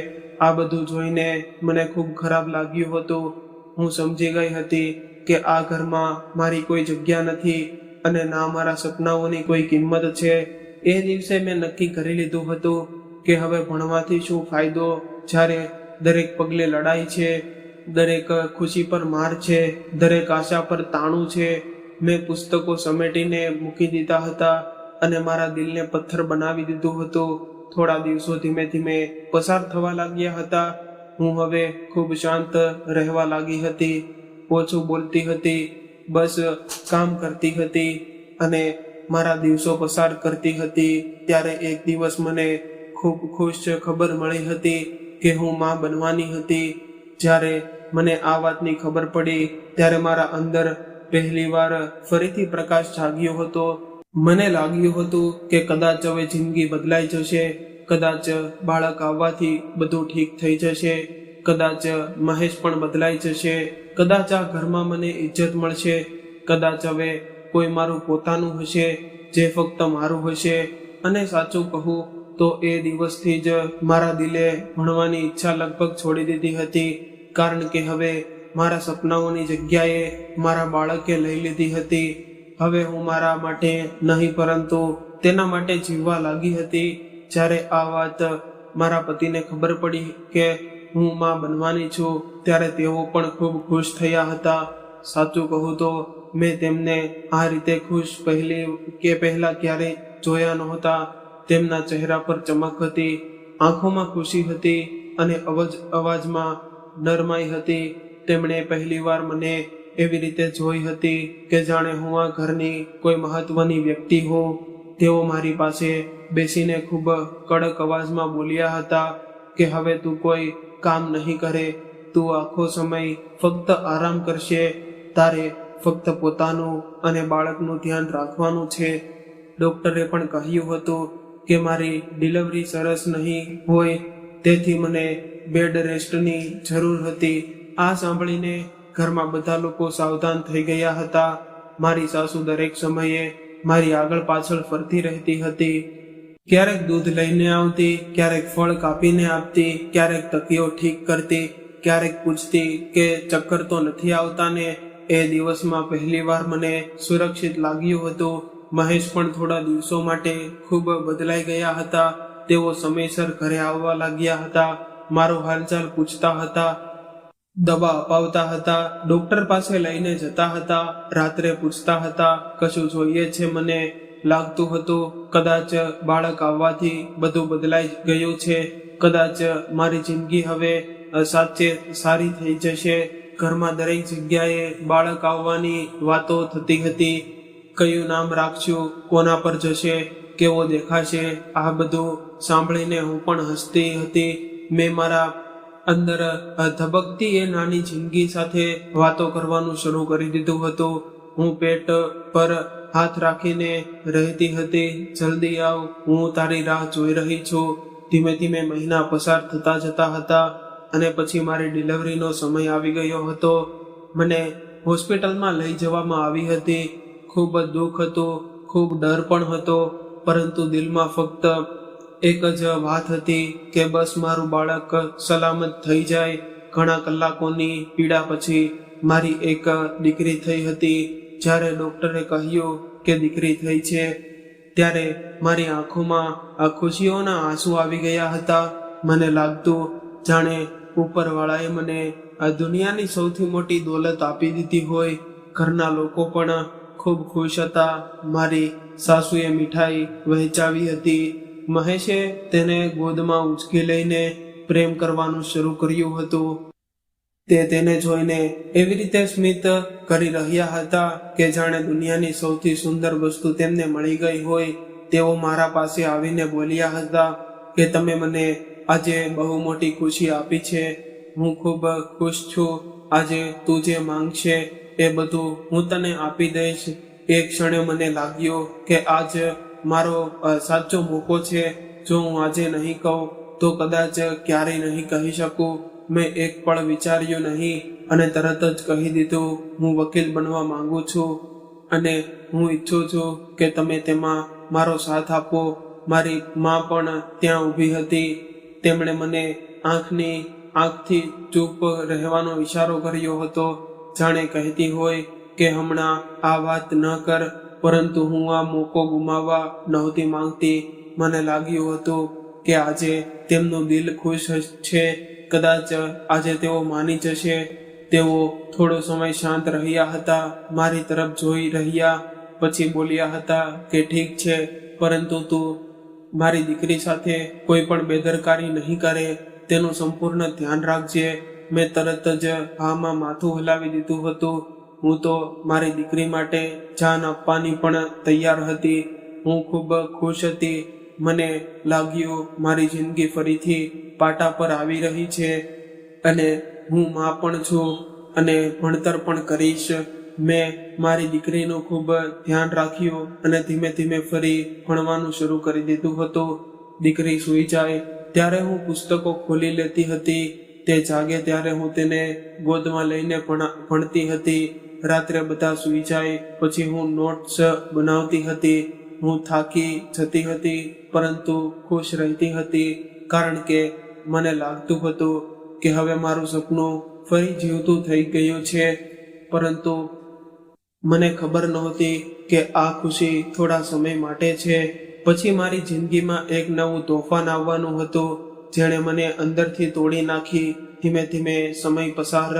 આ બધું જોઈને મને ખૂબ ખરાબ લાગ્યું હતું. હું સમજી ગઈ હતી કે આ ઘરમાં મારી કોઈ જગ્યા નથી અને ના મારા સપનાઓની કોઈ કિંમત છે. એ દિવસે મેં નક્કી કરી લીધું હતું કે હવે ભણવાથી શું ફાયદો, જ્યારે દરેક પગલે લડાઈ છે, દરેક ખુશી પર માર છે, દરેક આશા પર તાણું છે. મેં પુસ્તકો સમેટીને મૂકી દીધા હતા અને મારા દિલને પથ્થર બનાવી દીધું હતું. થોડા દિવસો ધીમે ધીમે પસાર થવા લાગ્યા હતા. હું હવે ખૂબ શાંત રહેવા લાગી હતી, ઓછું બોલતી હતી, બસ કામ કરતી હતી અને મારા દિવસો પસાર કરતી હતી. ત્યારે એક દિવસ મને ખૂબ ખુશ ખબર મળી હતી કે હું માં બનવાની હતી. જ્યારે મને આ વાતની ખબર પડી ત્યારે મારા અંદર પહેલીવાર ફરીથી પ્રકાશ જાગ્યો હતો. મને લાગ્યું હતું કે કદાચ હવે જિંદગી બદલાઈ જશે, કદાચ બાળક આવવાથી બધું ઠીક થઈ જશે, કદાચ મહેશ પણ બદલાઈ જશે, કદાચ આ ઘરમાં મને ઇજ્જત મળશે, કદાચ હવે કોઈ મારું પોતાનું હશે જે ફક્ત મારું હશે. અને સાચું કહું તો એ દિવસથી જ મારા દિલે ભણવાની ઈચ્છા લગભગ છોડી દીધી હતી, કારણ કે હવે મારા સપનાઓની જગ્યાએ મારા બાળકે લઈ લીધી હતી. હવે હું મારા માટે નહીં પરંતુ તેના માટે જીવવા લાગી હતી. જ્યારે આ વાત મારા પતિને ખબર પડી કે હું માં બનવાની છું, ત્યારે તેઓ પણ ખૂબ ખુશ થયા હતા. સાચું કહું તો મેં તેમને આ રીતે ખુશ પહેલા ક્યારેય જોયા નહોતા. તેમના ચહેરા પર ચમક હતી, આંખોમાં ખુશી હતી અને અવાજમાં નરમાઈ હતી. તેમણે પહેલીવાર મને એવી રીતે જોઈ હતી કે જાણે હું આ ઘરની કોઈ મહત્વની વ્યક્તિ હોઉં. તેઓ મારી પાસે બેસીને ખૂબ કડક અવાજમાં બોલ્યા હતા કે હવે તું કોઈ કામ નહીં કરે, તું આખો સમય ફક્ત આરામ કરશે, તારે ફક્ત પોતાનું અને બાળકનું ધ્યાન રાખવાનું છે. ડોક્ટરે પણ કહ્યું હતું કે મારી ડિલિવરી સરસ નહીં હોય, તેથી મને બેડ રેસ્ટની જરૂર હતી. આ સાંભળીને ઘરમાં બધા લોકો સાવધાન થઈ ગયા હતા. મારી સાસુ દરેક સમયે મારી આગળ પાછળ ફરતી રહેતી હતી. ક્યારેક દૂધ લઈને આવતી, ક્યારેક ફળ કાપીને આપતી, ક્યારેક તકીઓ ઠીક કરતી, ક્યારેક પૂછતી કે ચક્કર તો નથી આવતા ને. એ દિવસમાં પહેલીવાર મને સુરક્ષિત લાગ્યું હતું. મહેશ પણ થોડા દિવસો માટે ખૂબ બદલાઈ ગયા હતા. તેઓ સમયસર ઘરે આવવા લાગ્યા હતા, મારો હાલચાલ પૂછતા હતા, દવા અપાવતા હતા, ડોક્ટર પાસે લઈને જતા હતા, રાત્રે પૂછતા હતા કશું જોઈએ છે. મને લાગતું હતું કદાચ બાળક આવવાથી બધું બદલાઈ ગયું છે, કદાચ મારી જિંદગી હવે સાચે સારી થઈ જશે. ઘરમાં દરેક જગ્યાએ બાળક આવવાની વાતો થતી હતી. કયું નામ રાખશું, કોના પર જશે, કેવો દેખાશે, આ બધું સાંભળીને હું પણ હસતી હતી. મેં મારા અંદર ધબકતી એ નાની જિંદગી સાથે વાતો કરવાનું શરૂ કરી દીધું હતું. હું પેટ પર હાથ રાખીને રહેતી હતી, જલ્દી આવ, હું તારી રાહ જોઈ રહી છું. ધીમે ધીમે મહિના પસાર થતા જતા હતા અને પછી મારી ડિલિવરીનો સમય આવી ગયો હતો. મને હોસ્પિટલમાં લઈ જવામાં આવી હતી. ખૂબ દુઃખ હતું, ખૂબ ડર પણ હતો, પરંતુ દિલમાં ફક્ત એક જ વાત હતી કે બસ મારું બાળક સલામત થઈ જાય. ઘણા કલાકોની પીડા પછી મારી એક દીકરી થઈ હતી. જ્યારે ડોક્ટરે કહ્યું કે દીકરી થઈ છે, ત્યારે મારી આંખોમાં આ ખુશીઓના આંસુ આવી ગયા હતા. મને લાગતું જાણે ઉપરવાળાએ મને આ દુનિયાની સૌથી મોટી દોલત આપી દીધી હોય. ઘરના લોકો પણ ખૂબ ખુશ હતા. મારી સાસુએ મીઠાઈ વહેંચાવી હતી. મહેશે તેને ગોદમાં ઉંચકી લઈને પ્રેમ કરવાનું શરૂ કર્યું હતું. તે તેને જોઈને એવી રીતે સ્મિત કરી રહ્યા હતા કે જાણે દુનિયાની સૌથી સુંદર વસ્તુ તેમને મળી ગઈ હોય. તેઓ મારા પાસે આવીને બોલ્યા હતા કે તમે મને આજે બહુ મોટી ખુશી આપી છે, હું ખૂબ ખુશ છું. આજે તું જે માંગશે એ બધું હું તને આપી દઈશ. એક ક્ષણે મને લાગ્યું કે આજ મારો સાચો મોકો છે. જો હું આજે નહીં કહું તો કદાચ ક્યારેય નહીં કહી શકું. મેં એક પળ વિચાર્યું નહીં અને તરત જ કહી દીધું, હું વકીલ બનવા માંગુ છું અને હું ઈચ્છું છું કે તમે તેમાં મારો સાથ આપવો. મારી માં પણ ત્યાં ઊભી હતી. તેમણે મને આંખથી ચૂપ રહેવાનો ઈશારો કર્યો હતો, જાણે કહેતી હોય કે હમણાં આ વાત ન કર. પરંતુ હું આ મોકો ગુમાવવા નહોતી માંગતી. મને લાગ્યું હતું કે આજે તેમનું દિલ ખુશ છે. કદાચ આજે તેઓ માની જશે. તેઓ થોડો સમય શાંત રહ્યા હતા, મારી તરફ જોઈ રહ્યા, પછી બોલ્યા હતા કે ઠીક છે, પરંતુ તું મારી દીકરી સાથે કોઈ પણ બેદરકારી નહીં કરે, તેનું સંપૂર્ણ ધ્યાન રાખજે. મેં તરત જ હામાં માથું હલાવી દીધું હતું. હું તો મારી દીકરી માટે જાન આપવાની પણ તૈયાર હતી. હું ખૂબ ખુશ હતી. મને લાગ્યું મારી જિંદગી ફરીથી પાટા પર આવી રહી છે અને હું માં પણ છું અને ભણતર પણ કરીશ. મેં મારી દીકરીનું ખૂબ ધ્યાન રાખ્યું અને ધીમે ધીમે ફરી ભણવાનું શરૂ કરી દીધું હતું. દીકરી સૂઈ જાય ત્યારે હું પુસ્તકો ખોલી લેતી હતી. તે જાગે ત્યારે હું તેને ગોદમાં લઈને ભણતી હતી. રાત્રે બધા સૂઈ જાય પછી હું નોટ્સ બનાવતી હતી. હું થાકી જતી હતી પરંતુ ખુશ રહેતી હતી, કારણ કે મને લાગતું હતું કે હવે મારું સપનું ફરી જીવતું થઈ ગયું છે. પરંતુ મને ખબર નહોતી કે આ ખુશી થોડા સમય માટે છે. પછી મારી જિંદગીમાં એક નવું તોફાન આવવાનું હતું, જેણે મને અંદરથી તોડી નાખી. ધીમે ધીમે સમય પસાર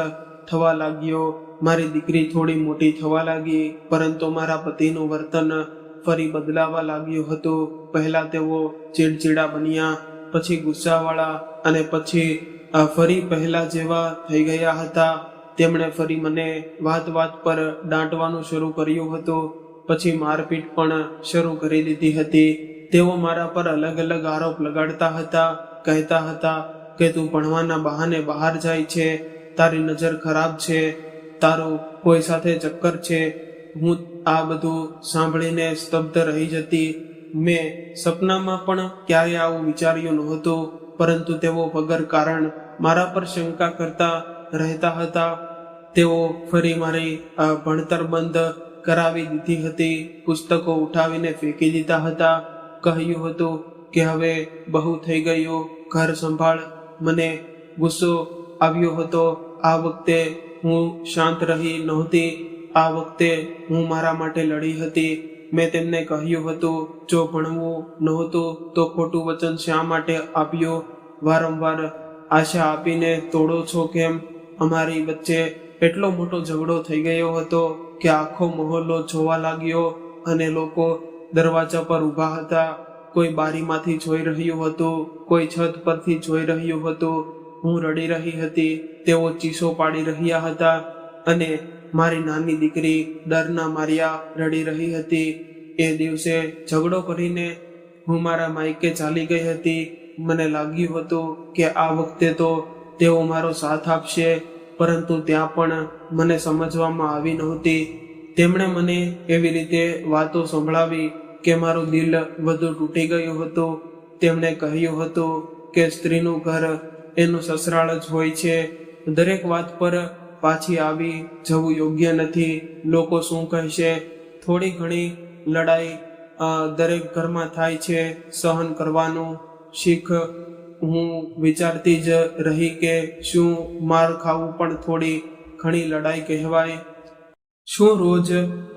થવા લાગ્યો. મારી દીકરી થોડી મોટી થવા લાગી, પરંતુ મારા પતિનું વર્તન ફરી બદલાવા લાગ્યું હતું. પહેલા તેઓ ચીડચીડા બન્યા, પછી ગુસ્સાવાળા અને પછી ફરી પહેલા જેવા થઈ ગયા હતા. તેમણે ફરી મને વાત પર દાંટવાનું શરૂ કર્યું હતું. પછી મારપીટ પણ શરૂ કરી દીધી હતી. તેઓ મારા પર અલગ અલગ આરોપ લગાડતા હતા. કહેતા હતા કે તું ભણવાના બહાને બહાર જાય છે, તારી નજર ખરાબ છે, તારું કોઈ સાથે ચક્કર છે. હું આ બધું સાંભળીને સ્તબ્ધ રહી જતી. મેં સપનામાં પણ ક્યારે આવું વિચાર્યું નહોતું, પરંતુ તેઓ વગર કારણ મારા પર શંકા કરતા રહેતા હતા. તેઓ ફરી મારી ભણતર બંધ કરાવી દીધી હતી. પુસ્તકો ઉઠાવીને ફેંકી દીધા હતા. કહ્યું હતું કે હવે બહુ થઈ ગયું, ઘર સંભાળ. મને ગુસ્સો આવ્યો હતો. આ વખતે હું શાંત રહી નહોતી. આ વખતે હું મારા માટે લડી હતી. મેં તેમને કહ્યું હતું, જો ભણવું નહોતું તો ખોટું વચન શા માટે આપ્યું? વારંવાર આશા આપીને તોડો છો કેમ? અમારી વચ્ચે એટલો મોટો ઝઘડો થઈ ગયો હતો કે આખો મહોલ્લો જોવા લાગ્યો અને લોકો દરવાજા પર ઊભા હતા. કોઈ બારીમાંથી જોઈ રહ્યું હતું, કોઈ છત પરથી જોઈ રહ્યું હતું. હું રડી રહી હતી, તેઓ ચીસો પાડી રહ્યા હતા અને મારી નાની દીકરી ડરના માર્યા રડી રહી હતી. એ દિવસે ઝઘડો કરીને હું મારા માયકે ચાલી ગઈ હતી. મને લાગ્યું હતું કે આ વખતે તો તેઓ મારો સાથ આપશે, પરંતુ ત્યાં પણ મને સમજવામાં આવી નહોતી. તેમણે મને એવી રીતે વાતો સંભળાવી કે મારું દિલ વધુ તૂટી ગયું હતું. તેમણે કહ્યું હતું કે સ્ત્રીનું ઘર એનું સસરાળ જ હોય છે. દરેક વાત પર પાછી આવી જવું યોગ્ય નથી. લોકો શું કહેશે? થોડી ઘણી લડાઈ દરેક ઘરમાં થાય છે. સહન કરવાનું શીખ. હું વિચારતી જ રહી કે શું માર ખાવું પણ થોડી ઘણી લડાઈ કહેવાય? શું રોજ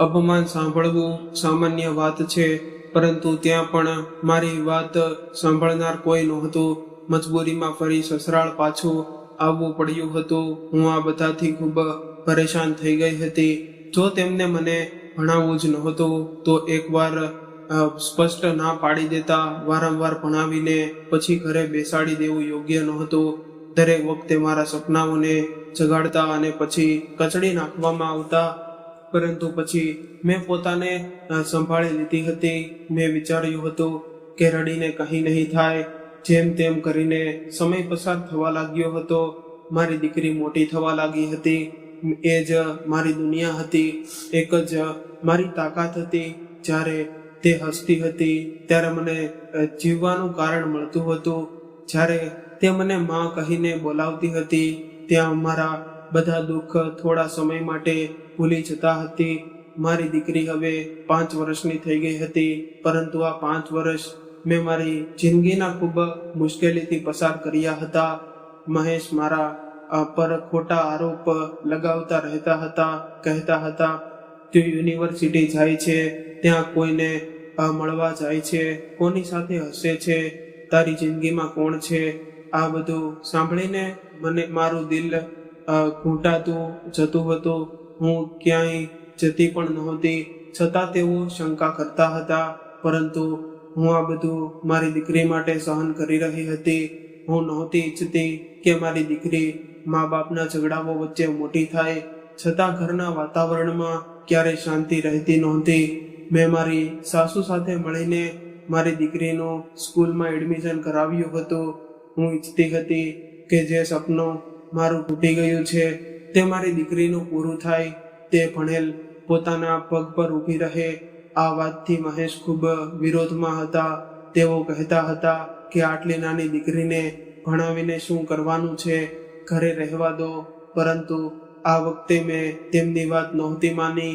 અપમાન સાંભળવું સામાન્ય વાત છે? પરંતુ ત્યાં પણ મારી વાત સાંભળનાર કોઈ નહોતું. મજબૂરીમાં ફરી સસરાળ પાછું આવવું પડ્યું હતું. હું આ બધાથી ખૂબ પરેશાન થઈ ગઈ હતી. જો તેમને મને ભણાવવું જ નહોતું તો એકવાર સ્પષ્ટ ના પાડી દેતા. વારંવાર ભણાવીને પછી ઘરે બેસાડી દેવું યોગ્ય નહોતું. દરેક વખતે મારા સપનાઓને જગાડતા અને પછી કચડી નાખવામાં આવતા. પરંતુ પછી મેં પોતાને સંભાળી લીધી હતી. મેં વિચાર્યું હતું કે રડીને કંઈ નહીં થાય. જેમ તેમ કરીને સમય પસાર થવા લાગ્યો હતો. મારી દીકરી મોટી થવા લાગી હતી. એ જ મારી દુનિયા હતી. એક જ મારી તાકાત હતી. જ્યારે તે હસતી હતી ત્યારે મને જીવવાનું કારણ મળતું હતું. જ્યારે તે મને માં કહીને બોલાવતી હતી ત્યાં મારા બધા દુઃખ થોડા સમય માટે ભૂલી જતા હતી. મારી દીકરી હવે 5 વર્ષની થઈ ગઈ હતી, પરંતુ આ 5 વર્ષ મેં મારી જિંદગીના ખૂબ મુશ્કેલીથી પસાર કર્યા હતા. મહેશ મારા પર ખોટા આરોપ લગાવતા રહેતા હતા. કહેતા હતા, તું યુનિવર્સિટી જાય છે, ત્યાં કોઈને મળવા જાય છે, કોની સાથે હસે છે, તારી જિંદગીમાં કોણ છે? આ બધું સાંભળીને મારું દિલ ઘૂંટાતું જતું હતું. હું ક્યાંય જતી પણ નહોતી, છતાં તેઓ શંકા કરતા હતા. પરંતુ હું આ બધું મારી દીકરી માટે સહન કરી રહી હતી. હું નહોતી ઈચ્છતી કે મારી દીકરી મા બાપના ઝઘડાઓ વચ્ચે મોટી થાય, છતાં ઘરના વાતાવરણમાં ક્યારેય શાંતિ રહેતી નહોતી. મેં મારી સાસુ સાથે મળીને મારી દીકરીનું સ્કૂલમાં એડમિશન કરાવ્યું હતું. હું ઈચ્છતી હતી કે જે સપનું મારું તૂટી ગયું છે તે મારી દીકરીનું પૂરું થાય, તે ભણેલ પોતાના પગ પર ઊભી રહે. આ વાતથી મહેશ ખૂબ વિરોધમાં હતા. તેઓ કહેતા હતા કે આટલી નાની દીકરીને ભણાવીને શું કરવાનું છે, ઘરે રહેવા દો. પરંતુ આ વખતે મેં તેમની વાત નહોતી માની.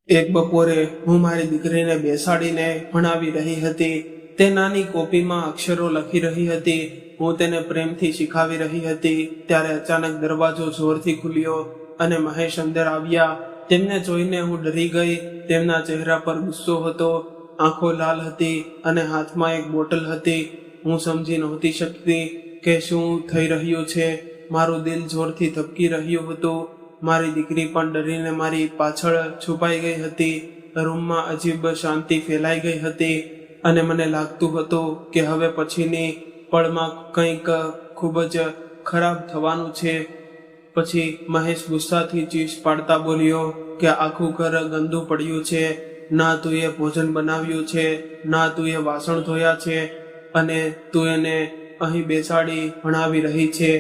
એક બપોરે હું મારી દીકરીને બેસાડીને ભણાવી રહી હતી. તે નાની કોપીમાં અક્ષરો લખી રહી હતી. હું તેને પ્રેમથી શીખાવી રહી હતી. ત્યારે અચાનક દરવાજો જોરથી ખુલ્યો અને મહેશ અંદર આવ્યા. તેમને જોઈને હું ડરી ગઈ. તેમના ચહેરા પર ગુસ્સો હતો, આંખો લાલ હતી અને હાથમાં એક બોટલ હતી. હું સમજી નહોતી શકતી કે શું થઈ રહ્યું છે. મારું દિલ જોરથી ધબકી રહ્યું હતું. મારી દીકરી પણ ડરીને મારી પાછળ છુપાઈ ગઈ હતી. રૂમમાં અજીબ શાંતિ ફેલાઈ ગઈ હતી અને મને લાગતું હતું કે હવે પછીની પળમાં કંઈક ખૂબ જ ખરાબ થવાનું છે. પછી મહેશ ગુસ્સાથી ચીસ પાડતા બોલ્યો કે આખું ઘર ગંદુ પડ્યું છે, ના તું એ ભોજન બનાવ્યું છે, ના તું એ વાસણ ધોયા છે, અને તું એને અહીં બેસાડી ભણાવી રહી છે.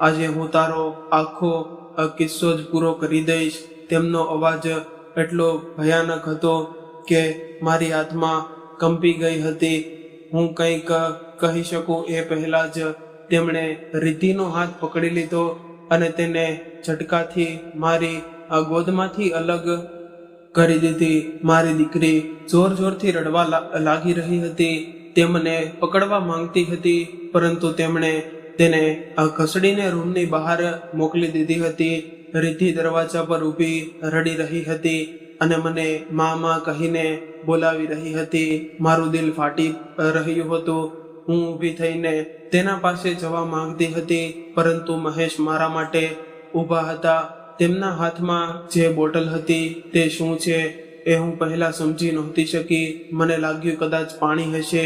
આજે હું તારો આખો કિસ્સો જ પૂરો કરી દઈશ. તેમનો અવાજ એટલો ભયાનક હતો કે મારી આત્મા કંપી ગઈ હતી. હું કંઈક કહી શકું એ પહેલા જ તેમણે રિદ્ધિનો હાથ પકડી લીધો અને તેને ઝટકાથી મારી ગોદમાંથી અલગ કરી દીધી. મારી દીકરી જોર જોરથી રડવા લાગી રહી હતી. તે મને પકડવા માંગતી હતી, પરંતુ તેમણે તેને ઘસડીને રૂમની બહાર મોકલી દીધી હતી. રિદ્ધિ દરવાજા પર ઊભી રડી રહી હતી અને મને માં કહીને બોલાવી રહી હતી. મારું દિલ ફાટી રહ્યું હતું. હું ઊભી થઈને તેના પાસે જવા માંગતી હતી, પરંતુ મહેશ મારા માટે ઊભા હતા. તેમના હાથમાં જે બોટલ હતી તે શું છે એ હું પહેલા સમજી નહોતી શકી. મને લાગ્યું કદાચ પાણી હશે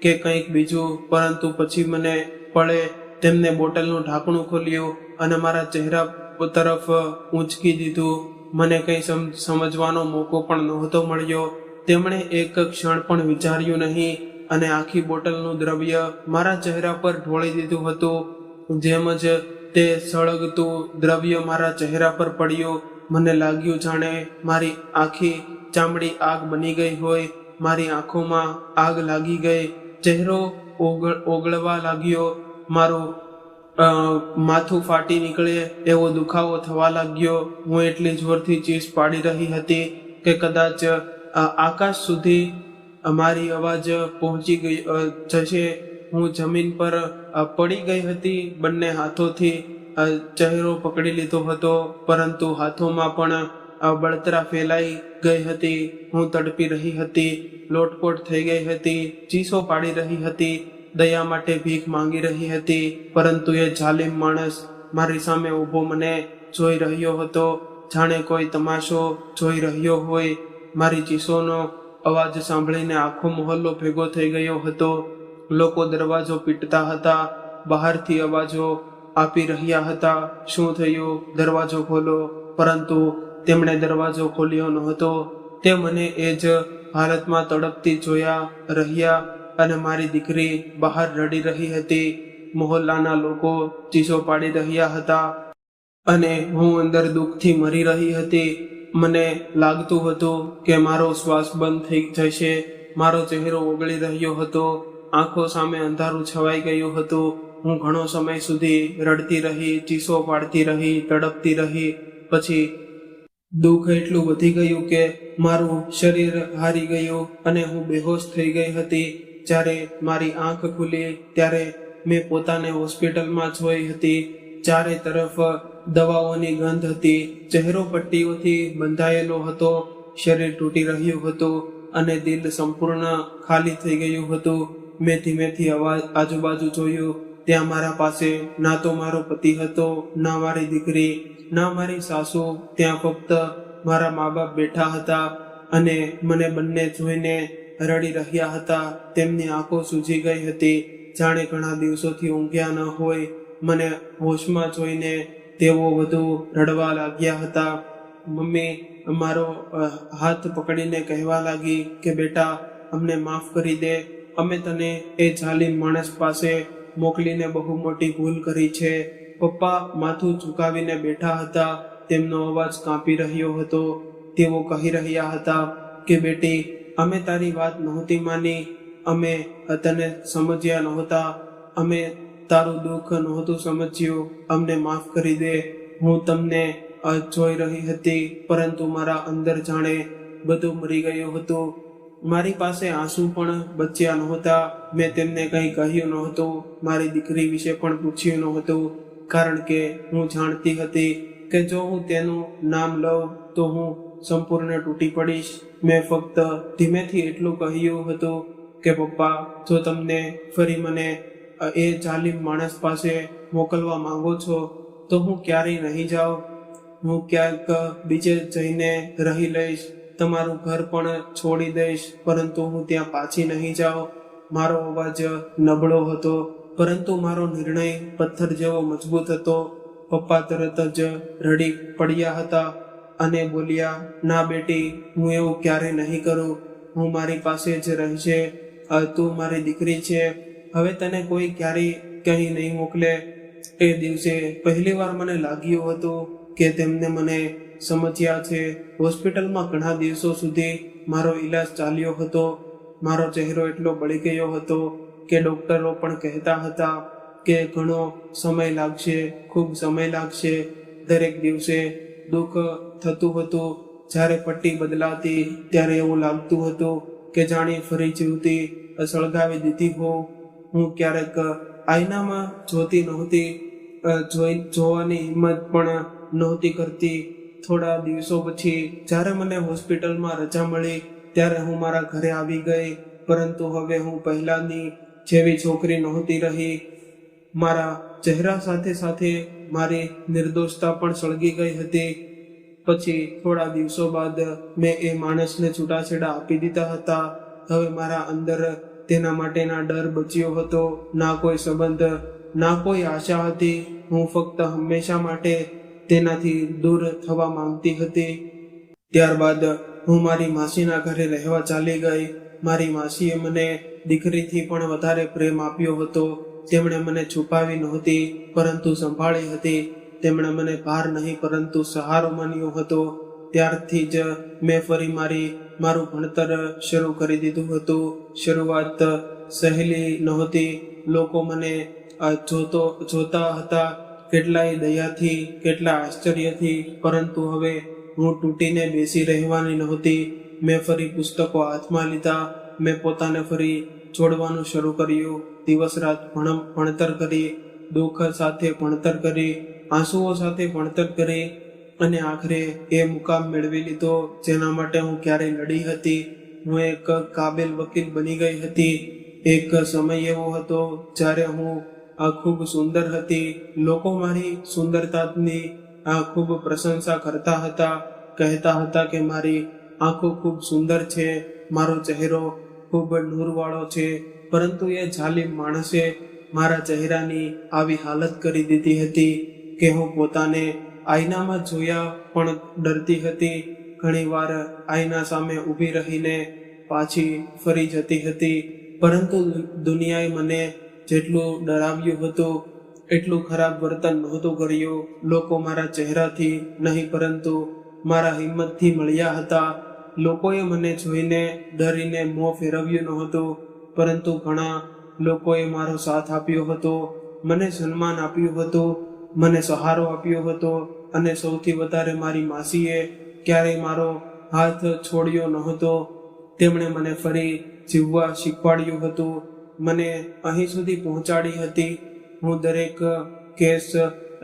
કે કંઈક બીજું, પરંતુ પછી મને પળે તેમને બોટલનું ઢાંકણું ખોલ્યું અને મારા ચહેરા તરફ ઊંચકી દીધું. મને કંઈ સમજવાનો મોકો પણ નહોતો મળ્યો. તેમણે એક ક્ષણ પણ વિચાર્યું નહીં અને આખી બોટલનું દ્રવ્ય મારા ચહેરા પર ઢોળી દીધું હતું. જેમ જ તે સળગતું દ્રવ્ય મારા ચહેરા પર પડ્યું, મને લાગ્યું જાણે મારી આખી ચામડી આગ બની ગઈ હોય. મારી આંખોમાં આગ લાગી ગઈ. ચહેરો ઓગળવા લાગ્યો. મારું માથું ફાટી નીકળે એવો દુખાવો થવા લાગ્યો. હું એટલી જોરથી ચીસ પાડી રહી હતી કે કદાચ આકાશ સુધી મારી અવાજ પહોંચી ગઈ જશે. હું જમીન પર પડી ગઈ હતી. બંને હાથોથી ચહેરો પકડી લીધો હતો, પરંતુ હાથોમાં પણ બળતરા ફેલાઈ ગઈ હતી. હું તડપી રહી હતી, લોટપોટ થઈ ગઈ હતી, ચીસો પાડી રહી હતી, દયા માટે ભીખ માંગી રહી હતી. પરંતુ એ જાલિમ માણસ મારી સામે ઊભો મને જોઈ રહ્યો હતો, જાણે કોઈ તમાશો જોઈ રહ્યો હોય. મારી ચીસોનો અવાજ સાંભળીને આખો મહોલ્લો ભેગો થઈ ગયો હતો. લોકો દરવાજો પીટતા હતા, બહારથી અવાજો આપી રહ્યા હતા, શું થયું, દરવાજો ખોલો. પરંતુ તેમણે દરવાજો ખોલ્યો નહોતો. તે મને એ જ હાલતમાં તડપતી જોયા રહ્યા અને મારી દીકરી બહાર રડી રહી હતી. મહોલ્લાના લોકો ચીસો પાડી રહ્યા હતા અને હું અંદર દુઃખથી મરી રહી હતી. મને લાગતું હતું કે મારો શ્વાસ બંધ થઈ જશે. મારો ચહેરો ઓગળી રહ્યો હતો. આંખો સામે અંધારું છવાઈ ગયું હતું. હું ઘણો સમય સુધી રડતી રહી, ચીસો પાડતી રહી, તડપતી રહી. પછી દુઃખ એટલું વધી ગયું કે મારું શરીર હારી ગયું અને હું બેહોશ થઈ ગઈ હતી. જ્યારે મારી આંખ ખુલી ત્યારે મેં પોતાને હોસ્પિટલમાં જોઈ હતી. ચારે તરફ દવાઓની ગંધ હતી. ચહેરો પટ્ટીઓથી બંધાયેલો હતો. શરીર તૂટી રહ્યું હતું અને દિલ સંપૂર્ણ ખાલી થઈ ગયું હતું. મેં ધીમેથી આજુબાજુ જોયું. ત્યાં મારા પાસે ના તો મારો પતિ હતો, ના મારી દીકરી, ના મારી સાસુ. ત્યાં ફક્ત મારા મા બાપ બેઠા હતા અને મને બંને જોઈને રડી રહ્યા હતા. તેમની આંખો સૂજી ગઈ હતી, જાણે ઘણા દિવસોથી ઊંઘ્યા ન હોય. મને હોશમાં જોઈને તેઓ વધુ રડવા લાગ્યા હતા. મમ્મી મારો હાથ પકડીને કહેવા લાગી કે બેટા, અમને માફ કરી દે. અમે તને એ જાલિમ માણસ પાસે મોકલીને બહુ મોટી ભૂલ કરી છે. પપ્પા માથું ઝુકાવીને બેઠા હતા. તેમનો અવાજ કાંપી રહ્યો હતો. તેઓ કહી રહ્યા હતા કે બેટી, અમે તારી વાત નહોતી માની. અમે તને સમજ્યા નહોતા. અમે તારું દુઃખ નહોતું સમજ્યું. અમને માફ કરી દે. હું તમને જોઈ રહી હતી, પરંતુ મારા અંદર જાણે બધું મરી ગયું હતું. મારી પાસે આંસુ પણ બચ્યા નહોતા. મેં તેમને કંઈ કહ્યું નહોતું. મારી દીકરી વિશે પણ પૂછ્યું નહોતું, કારણ કે હું જાણતી હતી કે જો હું તેનું નામ લઉં તો હું સંપૂર્ણ તૂટી પડીશ. મેં ફક્ત ધીમેથી એટલું કહ્યું હતું કે પપ્પા, જો તમને ફરી મને એ જાલિમ માણસ પાસે મોકલવા માંગો છો તો હું ક્યારેય નહીં જાઉં. હું ક્યાંક બીજે જઈને રહી લઈશ. તમારું ઘર પણ છોડી દઈશ, પરંતુ હું ત્યાં પાછી નહીં જાઉં. મારો અવાજ નબળો હતો, પરંતુ મારો નિર્ણય પથ્થર જેવો મજબૂત હતો. પપ્પા તરત જ રડી પડ્યા હતા અને બોલ્યા, ના બેટી, હું એવું ક્યારે નહીં કરું. હું મારી પાસે જ રહેશે. તું મારી દીકરી છે. હવે તને કોઈ ક્યારેય કંઈ નહીં મોકલે. એ દિવસે પહેલીવાર મને લાગ્યું હતું કે તેમને મને સમજ્યા છે. હોસ્પિટલમાં ઘણા દિવસો સુધી મારો ઈલાજ ચાલ્યો હતો. મારો ચહેરો એટલો બળી ગયો હતો કે ડોક્ટરો પણ કહેતા હતા કે ઘણો સમય લાગશે, ખૂબ સમય લાગશે. દરેક દિવસે દુઃખ થતું હતું. જ્યારે પટ્ટી બદલાતી ત્યારે એવું લાગતું હતું કે જાણે ફરી જીવતી સળગાવી દીધી હોઉં. હું ક્યારેક આઈનામાં જોતી નહોતી. જોવાની હિંમત પણ નહોતી કરતી. થોડા દિવસો પછી જ્યારે મને હોસ્પિટલમાં રજા મળી ત્યારે હું મારા ઘરે આવી ગઈ. પરંતુ હવે હું પહેલાની જેવી છોકરી નહોતી રહી. મારા ચહેરા સાથે સાથે મારી નિર્દોષતા પણ સળગી ગઈ હતી. પછી થોડા દિવસો બાદ મેં એ માણસને છૂટાછેડા આપી દીધા હતા. હવે મારા અંદર તેના માટેના ડર બચ્યો હતો. ના કોઈ સંબંધ, ના કોઈ આશા હતી. હું ફક્ત હંમેશા માટે તેનાથી દૂર થવા માંગતી હતી. ત્યારબાદ હું મારી માસીના ઘરે રહેવા ચાલી ગઈ. મારી માસીએ મને દીકરીથી પણ વધારે પ્રેમ આપ્યો હતો. તેમણે મને છુપાવી નહોતી, પરંતુ સંભાળી હતી. તેમણે મને ભાર નહીં, પરંતુ સહારો માન્યો હતો. ત્યારથી જ મેં ફરી મારું ભણતર શરૂ કરી દીધું હતું. શરૂઆત સહેલી નહોતી. લોકો મને જોતા હતા, કેટલાય દયાથી, કેટલા આશ્ચર્યથી. પરંતુ હવે હું તૂટીને બેસી રહેવાની નહોતી. મેં ફરી પુસ્તકો હાથમાં લીધા. મેં પોતાને ફરી જોડવાનું શરૂ કર્યું. દિવસ રાત ભણતર કરી, દુઃખ સાથે ભણતર કરી, આંસુઓ સાથે ભણતર કરી અને આખરે એ મુકામ મેળવી લીધો જેના માટે હું ક્યારેય લડી હતી. હું એક કાબિલ વકીલ બની ગઈ હતી. એક સમય એવો હતો જ્યારે હું ખૂબ સુંદર હતી. લોકો મારી સુંદરતાની ખૂબ પ્રશંસા કરતા હતા. કહેતા હતા કે મારી આંખો ખૂબ સુંદર છે, મારો ચહેરો ખૂબ નૂરવાળો છે. પરંતુ એ જાલિમ માણસે મારા ચહેરાની આવી હાલત કરી દીધી હતી કે હું પોતાને આઈનામાં જોયા પણ ડરતી હતી. ઘણીવાર આઈના સામે ઊભી રહીને પાછી ફરી જતી હતી. પરંતુ દુનિયાએ મને જેટલું ડરાવ્યું હતું એટલું ખરાબ વર્તન નહોતું કર્યું. લોકો મારા ચહેરાથી નહીં, પરંતુ મારા હિંમતથી મળ્યા હતા. લોકોએ મને જોઈને ડરીને મોં ફેરવ્યું નહોતું, પરંતુ ઘણા લોકોએ મારો સાથ આપ્યો હતો, મને સન્માન આપ્યું હતું, મને સહારો આપ્યો હતો. અને સૌથી વધારે મારી માસીએ ક્યારેય મારો હાથ છોડ્યો નહોતો. તેમણે મને ફરી જીવવા શીખવાડ્યું હતું, મને અહીં સુધી પહોંચાડી હતી. હું દરેક કેસ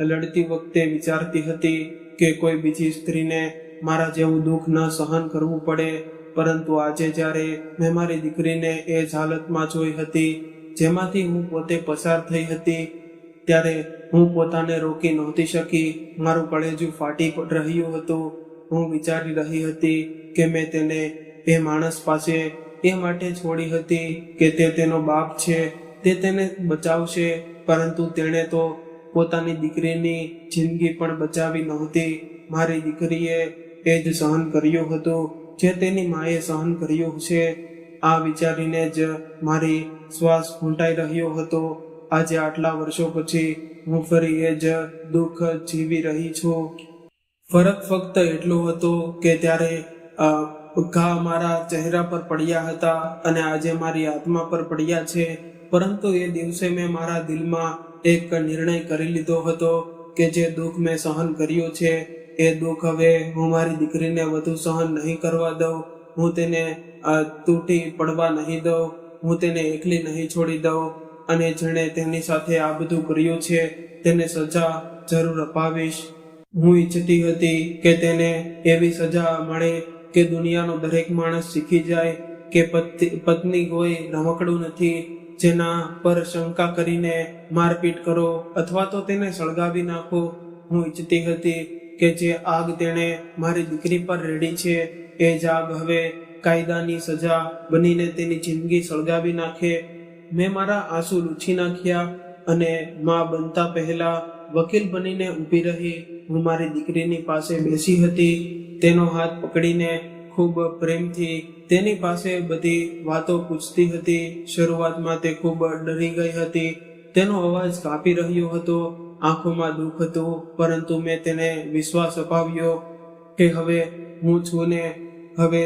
લડતી વખતે વિચારતી હતી કે કોઈ બીજી સ્ત્રીને મારા જેવું દુઃખ ન સહન કરવું પડે. પરંતુ આજે જ્યારે મેં મારી દીકરીને એ જ હાલતમાં જોઈ હતી જેમાંથી હું પોતે પસાર થઈ હતી, ત્યારે હું પોતાને રોકી નહોતી શકી. મારું કળેજું ફાટી રહ્યું હતું. હું વિચારી રહી હતી કે મેં તેને એ માણસ પાસે એ માટે છોડી હતી કે તે તેનો બાપ છે, તે તેને બચાવશે, પરંતુ તેણે તો પોતાની દીકરીની જિંદગી પણ બચાવી નહોતી. મારી દીકરીએ એ જ સહન કર્યું હતું જે તેની માએ સહન કર્યું છે. આ વિચારીને જ મારી શ્વાસ ઘૂંટાઈ રહ્યો હતો. આજે આટલા વર્ષો પછી હું ફરી એ જ દુઃખ જીવી રહી છું. ફરક ફક્ત એટલો હતો કે ત્યારે ઘા મારા ચહેરા પર પડ્યા હતા અને આજે મારી આત્મા પર પડ્યા છે. પરંતુ એ દિવસે મેં મારા દિલમાં એક નિર્ણય કરી લીધો હતો કે જે દુઃખ મેં સહન કર્યું છે એ દુઃખ હવે હું મારી દીકરીને વધુ સહન નહીં કરવા દઉં. હું તેને તૂટી પડવા નહીં દઉં. હું તેને એકલી નહીં છોડી દઉં. અને જેણે તેની સાથે આ બધું કર્યું છે તેને સજા જરૂર અપાવીશ. હું ઈચ્છતી હતી કે તેને એવી સજા મળે કે દુનિયાનો દરેક માણસ શીખી જાય કે પત્ની કોઈ રમકડું નથી જેના પર શંકા કરીને મારપીટ કરો અથવા તો તેને સળગાવી નાખો. હું ઈચ્છતી હતી કે જે આગ તેણે મારી દીકરી પર રેડી છે એ જ આગ હવે કાયદાની સજા બનીને તેની જિંદગી સળગાવી નાખે. મેં મારા આંસુ લૂછી નાખ્યા અને માં બનતા પહેલા વકીલ બનીને ઊભી રહી. હું મારી દીકરીની પાસે બેસી હતી. તેનો હાથ પકડીને ખૂબ પ્રેમથી તેની પાસે બધી વાતો પૂછતી હતી. શરૂઆતમાં તે ખૂબ ડરી ગઈ હતી. તેનો અવાજ કાપી રહ્યો હતો, આંખોમાં દુઃખ હતું, પરંતુ મેં તેને વિશ્વાસ અપાવ્યો કે હવે હું છું ને હવે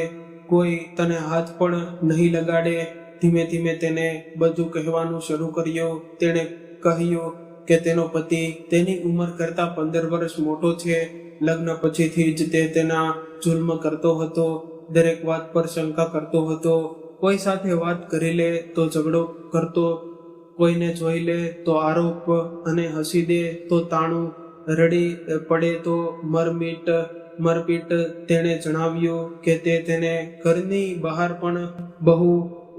કોઈ તને હાથ પણ નહીં લગાડે. ધીમે ધીમે તેને બધું કહેવાનું શરૂ કર્યું. તેણે કહ્યું કે તેનો પતિ તેની ઉંમર કરતાં 15 વર્ષ મોટો છે. લગ્ન પછીથી જ તે તેના જુલ્મ કરતો હતો. દરેક વાત પર શંકા કરતો હતો. કોઈ સાથે વાત કરી લે તો ઝઘડો કરતો, કોઈને જોઈ લે તો આરોપ અને હસી દે તો તાણું, રડી પડે તો મરપીટ. તેણે જણાવ્યું કે તે તેને ઘરની બહાર પણ બહુ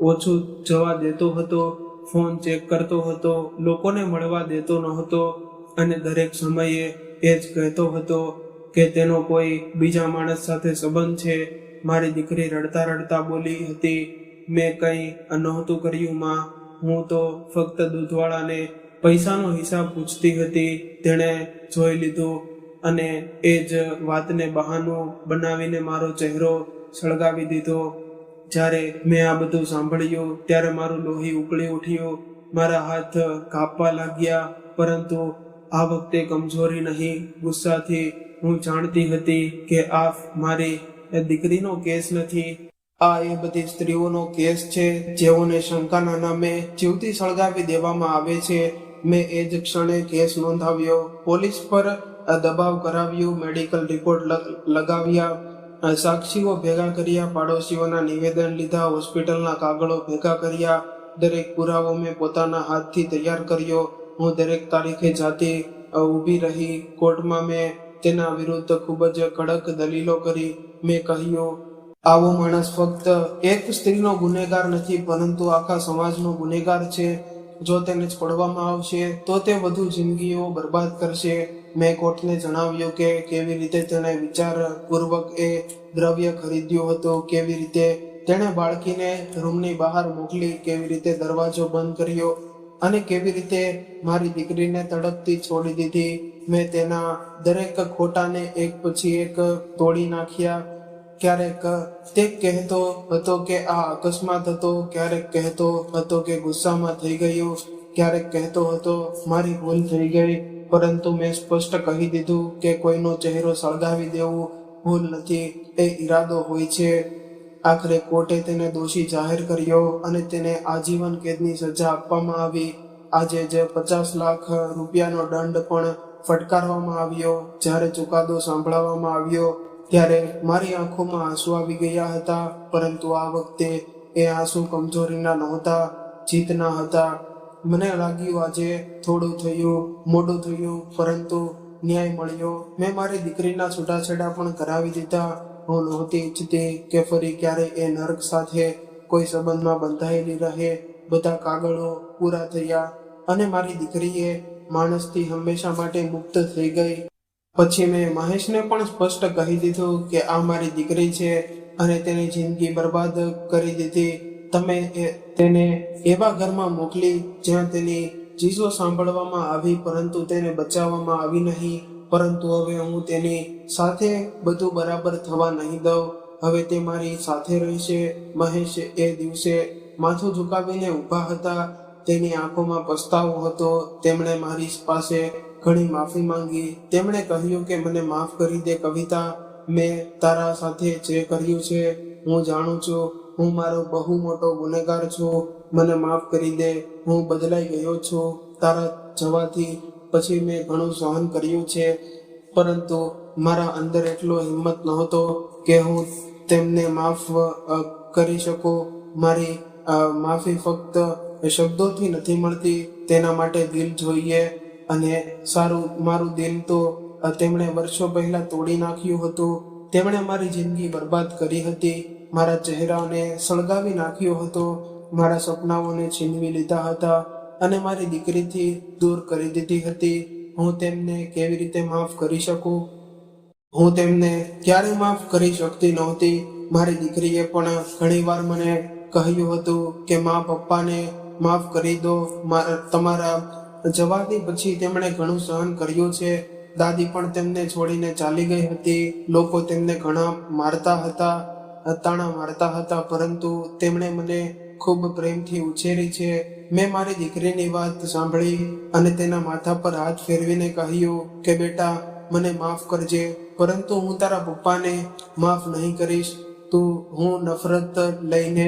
ઓછું જવા દેતો હતો. ફોન ચેક કરતો હતો, લોકોને મળવા દેતો નહોતો અને દરેક સમયે એ જ કહેતો હતો કે તેનો કોઈ બીજા માણસ સાથે સંબંધ છે. મારી દીકરી રડતા રડતા બોલી હતી, મેં કંઈ નહોતું કર્યું માં. હું તો ફક્ત દૂધવાળાને પૈસાનો હિસાબ પૂછતી હતી. તેણે જોઈ લીધું અને એ જ વાતને બહાનું બનાવીને મારો ચહેરો સળગાવી દીધો. જ્યારે મેં આ બધું સાંભળ્યું ત્યારે મારું લોહી ઉકળી ઉઠ્યું. મારા હાથ કાપવા લાગ્યા, પરંતુ આ વખતે કમજોરી નહીં, ગુસ્સાથી. હું જાણતી હતી કે આ મારી દીકરીનો કેસ નથી, આ એ બધી સ્ત્રીઓનો કેસ છે જેઓને શંકાના નામે જીવતી સળગાવી દેવામાં આવે છે. મેં એ જ ક્ષણે કેસ નોંધાવ્યો, પોલીસ પર દબાવ કરાવ્યું, મેડિકલ રિપોર્ટ લગાવ્યા, સાક્ષીઓ ભેગા કર્યા, પાડોશીઓના નિવેદન લીધા, હોસ્પિટલના કાગળો ભેગા કર્યા. દરેક પુરાવો મેં પોતાના હાથથી તૈયાર કર્યો. હું દરેક તારીખે જાતે ઊભી રહી. કોર્ટમાં મેં તેના વિરુદ્ધ ખૂબ જ કડક દલીલો કરી. મેં કહ્યું, આવો માણસ ફક્ત એક સ્ત્રીનો ગુનેગાર નથી પરંતુ આખા સમાજનો ગુનેગાર છે. જો તેને છોડવામાં આવશે તો તે વધુ જિંદગીઓ બરબાદ કરશે. મેં કોર્ટને જણાવ્યું કે કેવી રીતે તેણે વિચારપૂર્વક એ દ્રવ્ય ખરીદ્યું હતું, કેવી રીતે તેણે બાળકીને રૂમની બહાર મોકલી, કેવી રીતે દરવાજો બંધ કર્યો અને કેવી રીતે મારી દીકરીને તડપતી છોડી દીધી. મેં તેના દરેક ખોટાને એક પછી એક તોડી નાખ્યા. ક્યારેક તે કહેતો હતો કે આ અકસ્માત હતો, ક્યારેક કહેતો હતો કે ગુસ્સામાં થઈ ગયું, ક્યારેક કહેતો હતો મારી ભૂલ થઈ ગઈ. પરંતુ મેં સ્પષ્ટ કહી દીધું કે કોઈનો ચહેરો સળગાવી દેવું ભૂલ નથી, એ ઈરાદો હોય છે. આખરે કોર્ટે તેને દોષી જાહેર કર્યો અને તેને આજીવન કેદની સજા આપવામાં આવી. આજે જ 50 લાખ રૂપિયાનો દંડ પણ ફટકારવામાં આવ્યો. જ્યારે ચુકાદો સાંભળવામાં આવ્યો ત્યારે મારી આંખોમાં આંસુ આવી ગયા હતા, પરંતુ આ વખતે એ આંસુ કમજોરીના નહોતા, જીતના હતા. મને લાગ્યું આજે થોડું થયું, મોડું થયું, પરંતુ ન્યાય મળ્યો. મેં મારી દીકરીના છૂટાછેડા પણ કરાવી દીધા. હું નહોતી ઈચ્છતી કે ફરી ક્યારેય એ નર્ક સાથે કોઈ સંબંધમાં બંધાયેલી રહે. બધા કાગળો પૂરા થયા અને મારી દીકરીએ માણસથી હંમેશા માટે મુક્ત થઈ ગઈ. પછી મેં મહેશને પણ સ્પષ્ટ કહી દીધું કે આ મારી દીકરી છે અને તેની જિંદગી બરબાદ કરી દીધી. તમે તેને એવા ઘરમાં મોકલી જ્યાં તેની ચીજો સાંભળવામાં આવી, પરંતુ તેને બચાવવામાં આવી નહીં. પરંતુ હવે હું તેની સાથે બધું બરાબર થવા નહીં દઉં. હવે તે મારી સાથે રહેશે. મહેશ એ દિવસે માથું ઝુકાવીને ઊભા હતા. તેની આંખોમાં પસ્તાવો હતો. તેમણે મારી પાસે ઘણી માફી માંગી. તેમણે કહ્યું કે મને માફ કરી દે કવિતા. મેં તારા સાથે જે કર્યું છે હું જાણું છું. હું મારો બહુ મોટો ગુનેગાર છું. મને માફ કરી દે. હું બદલાઈ ગયો છું. તારા જવાથી પછી મેં ઘણું સહન કર્યું છે, પરંતુ મારા અંદર એટલો હિંમત નહોતો કે હું તેમને માફ કરી શકું. મારી માફી ફક્ત શબ્દોથી નથી મળતી, તેના માટે દિલ જોઈએ. અને મારું દિલ તો તેમણે વર્ષો પહેલા તોડી નાખ્યું હતું. તેમણે મારી જિંદગી બરબાદ કરી હતી. મારા ચહેરાને સળગાવી નાખ્યો હતો. મારા સપનાઓને છીનવી લીધા હતા અને મારી દીકરીથી દૂર કરી દીધી હતી. હું તેમને કેવી રીતે માફ કરી શકું? હું તેમને ક્યારે માફ કરી શકતી નહોતી. મારી દીકરીએ પણ ઘણીવાર મને કહ્યું હતું કે મા પપ્પાને માફ કરી દો. તમારા જવાથી પછી તેમણે ઘણું સહન કર્યું છે. દાદી પણ તેમને છોડીને ચાલી ગઈ હતી. લોકો તેમને ઘણા મારતા હતા, તાણા મારતા હતા, પરંતુ તેમણે મને ખૂબ પ્રેમથી ઉછેરી છે. મેં મારી દીકરીની વાત સાંભળી અને તેના માથા પર હાથ ફેરવીને કહ્યું કે બેટા, મને માફ કરજે, પરંતુ હું તારા પપ્પાને માફ નહીં કરીશ. હું નફરત લઈને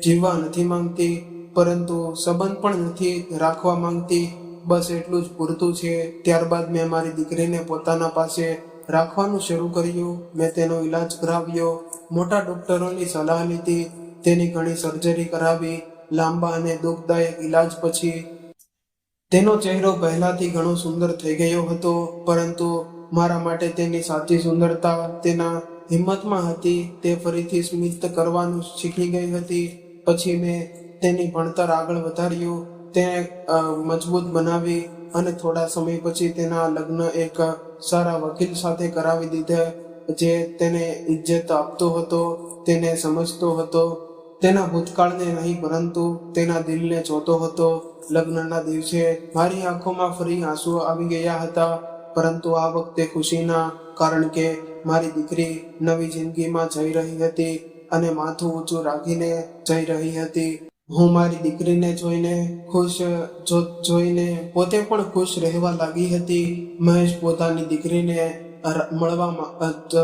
જીવવા નથી માંગતી, પરંતુ સંબંધ પણ નથી રાખવા માંગતી. બસ એટલું જ પૂરતું છે. ત્યારબાદ મેં મારી દીકરીને પોતાના પાસે રાખવાનું શરૂ કર્યું. મેં તેનો ઈલાજ કરાવ્યો. મોટા ડોક્ટરોની સલાહ લીધી. તેની ઘણી સર્જરી કરાવી. લાંબા અને દુઃખદાયક ઈલાજ પછી તેનો ચહેરો પહેલાથી ઘણો સુંદર થઈ ગયો હતો, પરંતુ મારા માટે તેની સાચી સુંદરતા તેના હિંમતમાં હતી. તે ફરીથી સ્મિત કરવાનું શીખી ગઈ હતી. પછી મેં તેની ભણતર આગળ વધાર્યું, તેને મજબૂત બનાવી અને થોડા સમય પછી તેના લગ્ન એક સારા વકીલ સાથે કરાવી દીધા, જે તેને ઇજ્જત આપતો હતો, તેને સમજતો હતો, તેના ભૂતકાળને નહીં પરંતુ તેના દિલને જોતો હતો. લગ્નના દિવસે મારી આંખોમાં ફરી આંસુ આવી ગયા હતા, પરંતુ આ વખતે ખુશીના, કારણ કે મારી દીકરી નવી જિંદગીમાં જઈ રહી હતી અને માથું ઊંચું રાખીને જઈ રહી હતી. હું મારી દીકરીને જોઈને પોતે પણ ખુશ રહેવા લાગી હતી. મહેશ પોતાની દીકરીને મળવા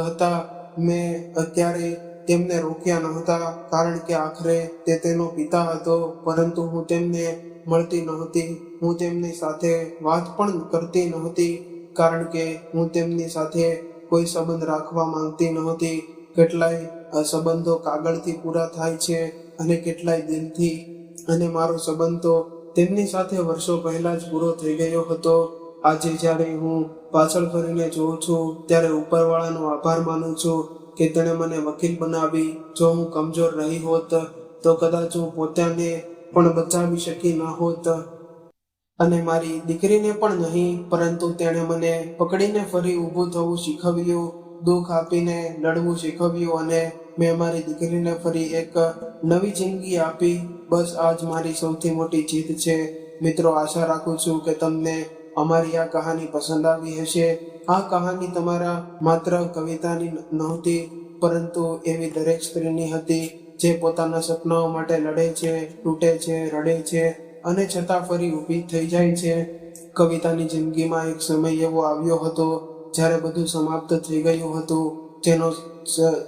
હતા. મેં અત્યારે તેમને રોક્યા નહોતા, કારણ કે આખરે તે તેનો પિતા હતો, પરંતુ હું તેમને મળતી નહોતી. હું તેમની સાથે વાત પણ કરતી નહોતી, કારણ કે હું તેમની સાથે કોઈ સંબંધ રાખવા માંગતી નહોતી. કેટલાય સંબંધો કાગળથી પૂરા થાય છે અને કેટલાય દિલથી, અને મારો સંબંધ તો તેમની સાથે વર્ષો પહેલા જ પૂરો થઈ ગયો હતો. આજે જ્યારે હું પાછળ ફરીને જોઉં છું, ત્યારે ઉપરવાળાનો આભાર માનું છું કે તેણે મને વકીલ બનાવી. જો હું કમજોર રહી હોત તો કદાચ હું પોતાને પણ બચાવી શકી ન હોત, અને મારી દીકરીને પણ નહીં, પરંતુ તેણે મને પકડીને ફરી ઊભું થવું શીખવ્યું, દુઃખ આપીને લડવું શીખવ્યું, અને મેં મારી દીકરીને ફરી એક નવી જિંદગી આપી. બસ આ જ મારી સૌથી મોટી જીત છે. મિત્રો, આશા રાખું છું કે તમને અમારી આ કહાની પસંદ આવી હશે. આ કહાની તમારા માત્ર કવિતાની નહોતી, પરંતુ એવી દરેક સ્ત્રીની હતી જે પોતાના સપનાઓ માટે લડે છે, તૂટે છે, રડે છે અને છતાં ફરી ઊભી થઈ જાય છે. કવિતાની જિંદગીમાં એક સમય એવો આવ્યો હતો જ્યારે બધું સમાપ્ત થઈ ગયું હતું. તેનો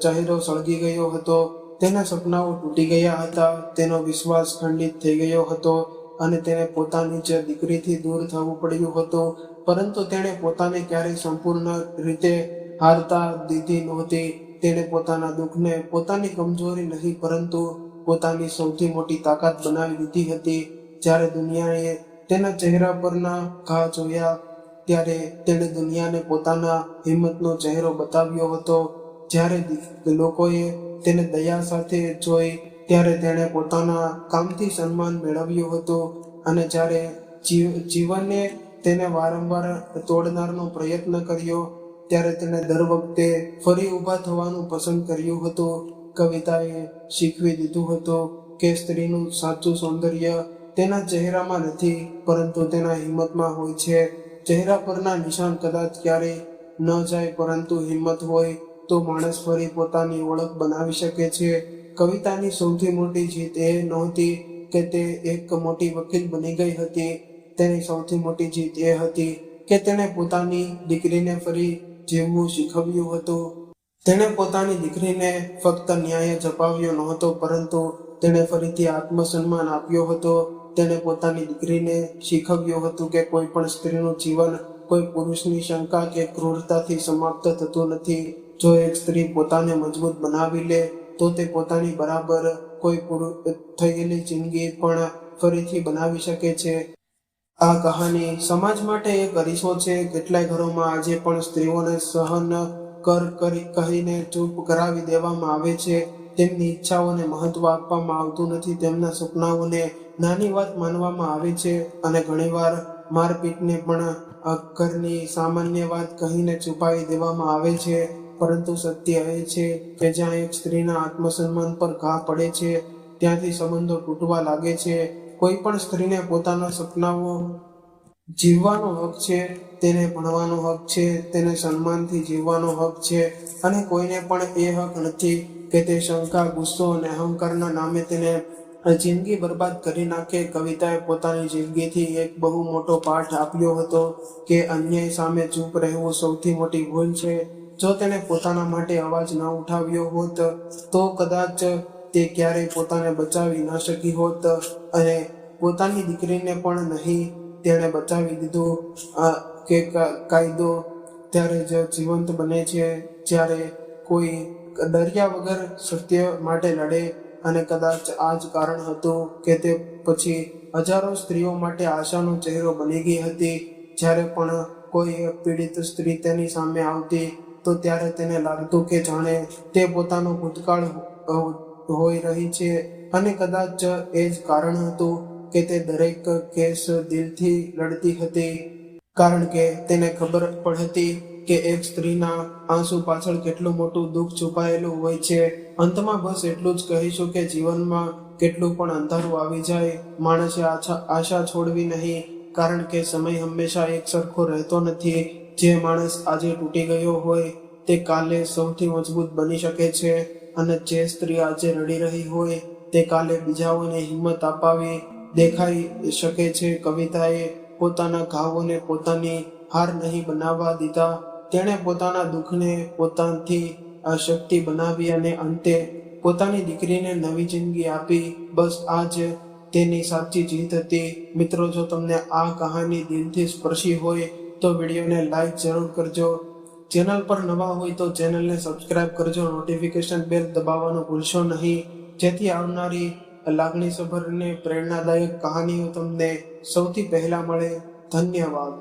ચહેરો સળગી ગયો હતો, તેના સપનાઓ તૂટી ગયા હતા, તેનો વિશ્વાસ ખંડિત થઈ ગયો હતો અને તેને પોતાની જ દીકરીથી દૂર થવું પડ્યું હતું. પરંતુ તેણે પોતાને ક્યારેય સંપૂર્ણ રીતે હારતા દીધી નહોતી. તેણે પોતાના દુઃખને પોતાની કમજોરી નહીં પરંતુ પોતાની સૌથી મોટી તાકાત બનાવી દીધી હતી. જ્યારે દુનિયાએ તેના ચહેરા પરના ઘા જોયા ત્યારે તેણે દુનિયાને પોતાના હિંમતનો ચહેરો બતાવ્યો હતો. જ્યારે લોકોએ તેને દયા સાથે જોઈ ત્યારે તેણે પોતાના કામથી સન્માન મેળવ્યું હતું. અને જ્યારે જીવને તેને વારંવાર તોડનારનો પ્રયત્ન કર્યો ત્યારે તેણે દર વખતે ફરી ઊભા થવાનું પસંદ કર્યું હતું. કવિતાએ શીખવી દીધું હતું કે સ્ત્રીનું સાચું સૌંદર્ય તેના ચહેરામાં નથી પરંતુ તેના હિંમતમાં હોય છે. ચહેરા પરના નિશાન કદાચ ક્યારેય ન જાય પરંતુ હિંમત હોય તો માણસ ફરી પોતાની ઓળખ બનાવી શકે છે. કવિતાની સૌથી મોટી જીત એ નહોતી કે તે એક મોટી વકીલ બની ગઈ હતી. તેની સૌથી મોટી જીત એ હતી કે તેણે પોતાની દીકરીને ફરી જીવવું શીખવ્યું હતું. તેણે પોતાની દીકરીને ફક્ત ન્યાય જ અપાવ્યો નહોતો પરંતુ તેણે ફરીથી આત્મસન્માન આપ્યો હતો. તેણે પોતાની દીકરીને શીખવ્યું હતું કે કોઈ પણ સ્ત્રીનું જીવન કોઈ પુરુષની શંકા કે ક્રૂરતાથી સમાપ્ત થતું નથી. જો એક સ્ત્રી પોતાને મજબૂત બનાવી લે તો તે પોતાની બરાબર કોઈ થયેલી જિંદગી પણ ફરીથી બનાવી શકે છે. આ કહાની સમાજ માટે એક અરીસો છે. કેટલાય ઘરોમાં આજે પણ સ્ત્રીઓને સહન કહીને ચૂપ કરાવી દેવામાં આવે છે. તેમની ઈચ્છાઓને મહત્વ આપવામાં આવતું નથી. તેમના સપનાઓને નાની વાત માનવામાં આવે છે અને ઘણીવાર મારપીટને પણ ઘરની સામાન્ય વાત કહીને છુપાવી દેવામાં આવે છે. પરંતુ સત્ય એ છે કે જ્યાં એક સ્ત્રીના આત્મસન્માન પર ઘા પડે છે ત્યાંથી સંબંધો તૂટવા લાગે છે. કોઈ પણ સ્ત્રીને પોતાના સપનાઓ જીવવાનો હક છે, તેને ભણવાનો હક છે, તેને સન્માનથી જીવવાનો હક છે અને કોઈને પણ એ હક નથી કે તે શંકા, ગુસ્સો અને અહંકારના નામે તેને જિંદગી બરબાદ કરી નાખે. કવિતાએ પોતાની જિંદગીથી એક બહુ મોટો પાઠ આપ્યો હતો કે અન્યાય સામે ચૂપ રહેવું સૌથી મોટી ભૂલ છે. જો તેણે પોતાના માટે અવાજ ન ઉઠાવ્યો હોત તો કદાચ તે ક્યારેય પોતાને બચાવી ન શકી હોત અને પોતાની દીકરીને પણ નહીં તેણે બચાવી દીધું. કે કાયદો ત્યારે જ જીવંત બને છે જ્યારે કોઈ ડર્યા વગર સત્ય માટે લડે. અને કદાચ આ જ કારણ હતું કે તે પછી હજારો સ્ત્રીઓ માટે આશાનો ચહેરો બની ગઈ હતી. જ્યારે પણ કોઈ પીડિત સ્ત્રી તેની સામે આવતી તો ત્યારે તેને લાગતું કે જાણે તે પોતાનો ભૂતકાળ હોઈ રહી છે. અને કદાચ એ જ કારણ હતું કે તે દરેક કેસ દિલથી લડતી હતી કારણ કે તેને ખબર હતી કે એક સ્ત્રીના આંસુ પાછળ કેટલું મોટું દુઃખ છુપાયેલું હોય છે. અંતમાં બસ એટલું જ કહીશું કે જીવનમાં કેટલું પણ અંધારું આવી જાય માણસે આશા છોડવી નહીં કારણ કે સમય હંમેશા એક સરખો રહેતો નથી. જે માણસ આજે તૂટી ગયો હોય તે કાલે સૌથી મજબૂત બની શકે છે અને જે સ્ત્રી આજે રડી રહી હોય તે કાલે બીજાઓને હિંમત અપાવી દેખાઈ શકે છે. કવિતાએ પોતાના ઘાવોને પોતાની હાર નહીં બનાવવા દીધા. તેણે પોતાના દુઃખને પોતાથી શક્તિ બનાવી અને અંતે પોતાની દીકરીને નવી જિંદગી આપી. બસ આ જ તેની સાચી જીત હતી. મિત્રો, જો તમને આ કહાની દિલથી સ્પર્શી હોય તો વિડીયોને લાઈક જરૂર કરજો. ચેનલ પર નવા હોય તો ચેનલને સબસ્ક્રાઇબ કરજો. નોટિફિકેશન બેલ દબાવવાનું ભૂલશો નહીં જેથી આવનારી લાગણીસભર અને પ્રેરણાદાયક કહાનીઓ તમને સૌથી પહેલા મળે. ધન્યવાદ.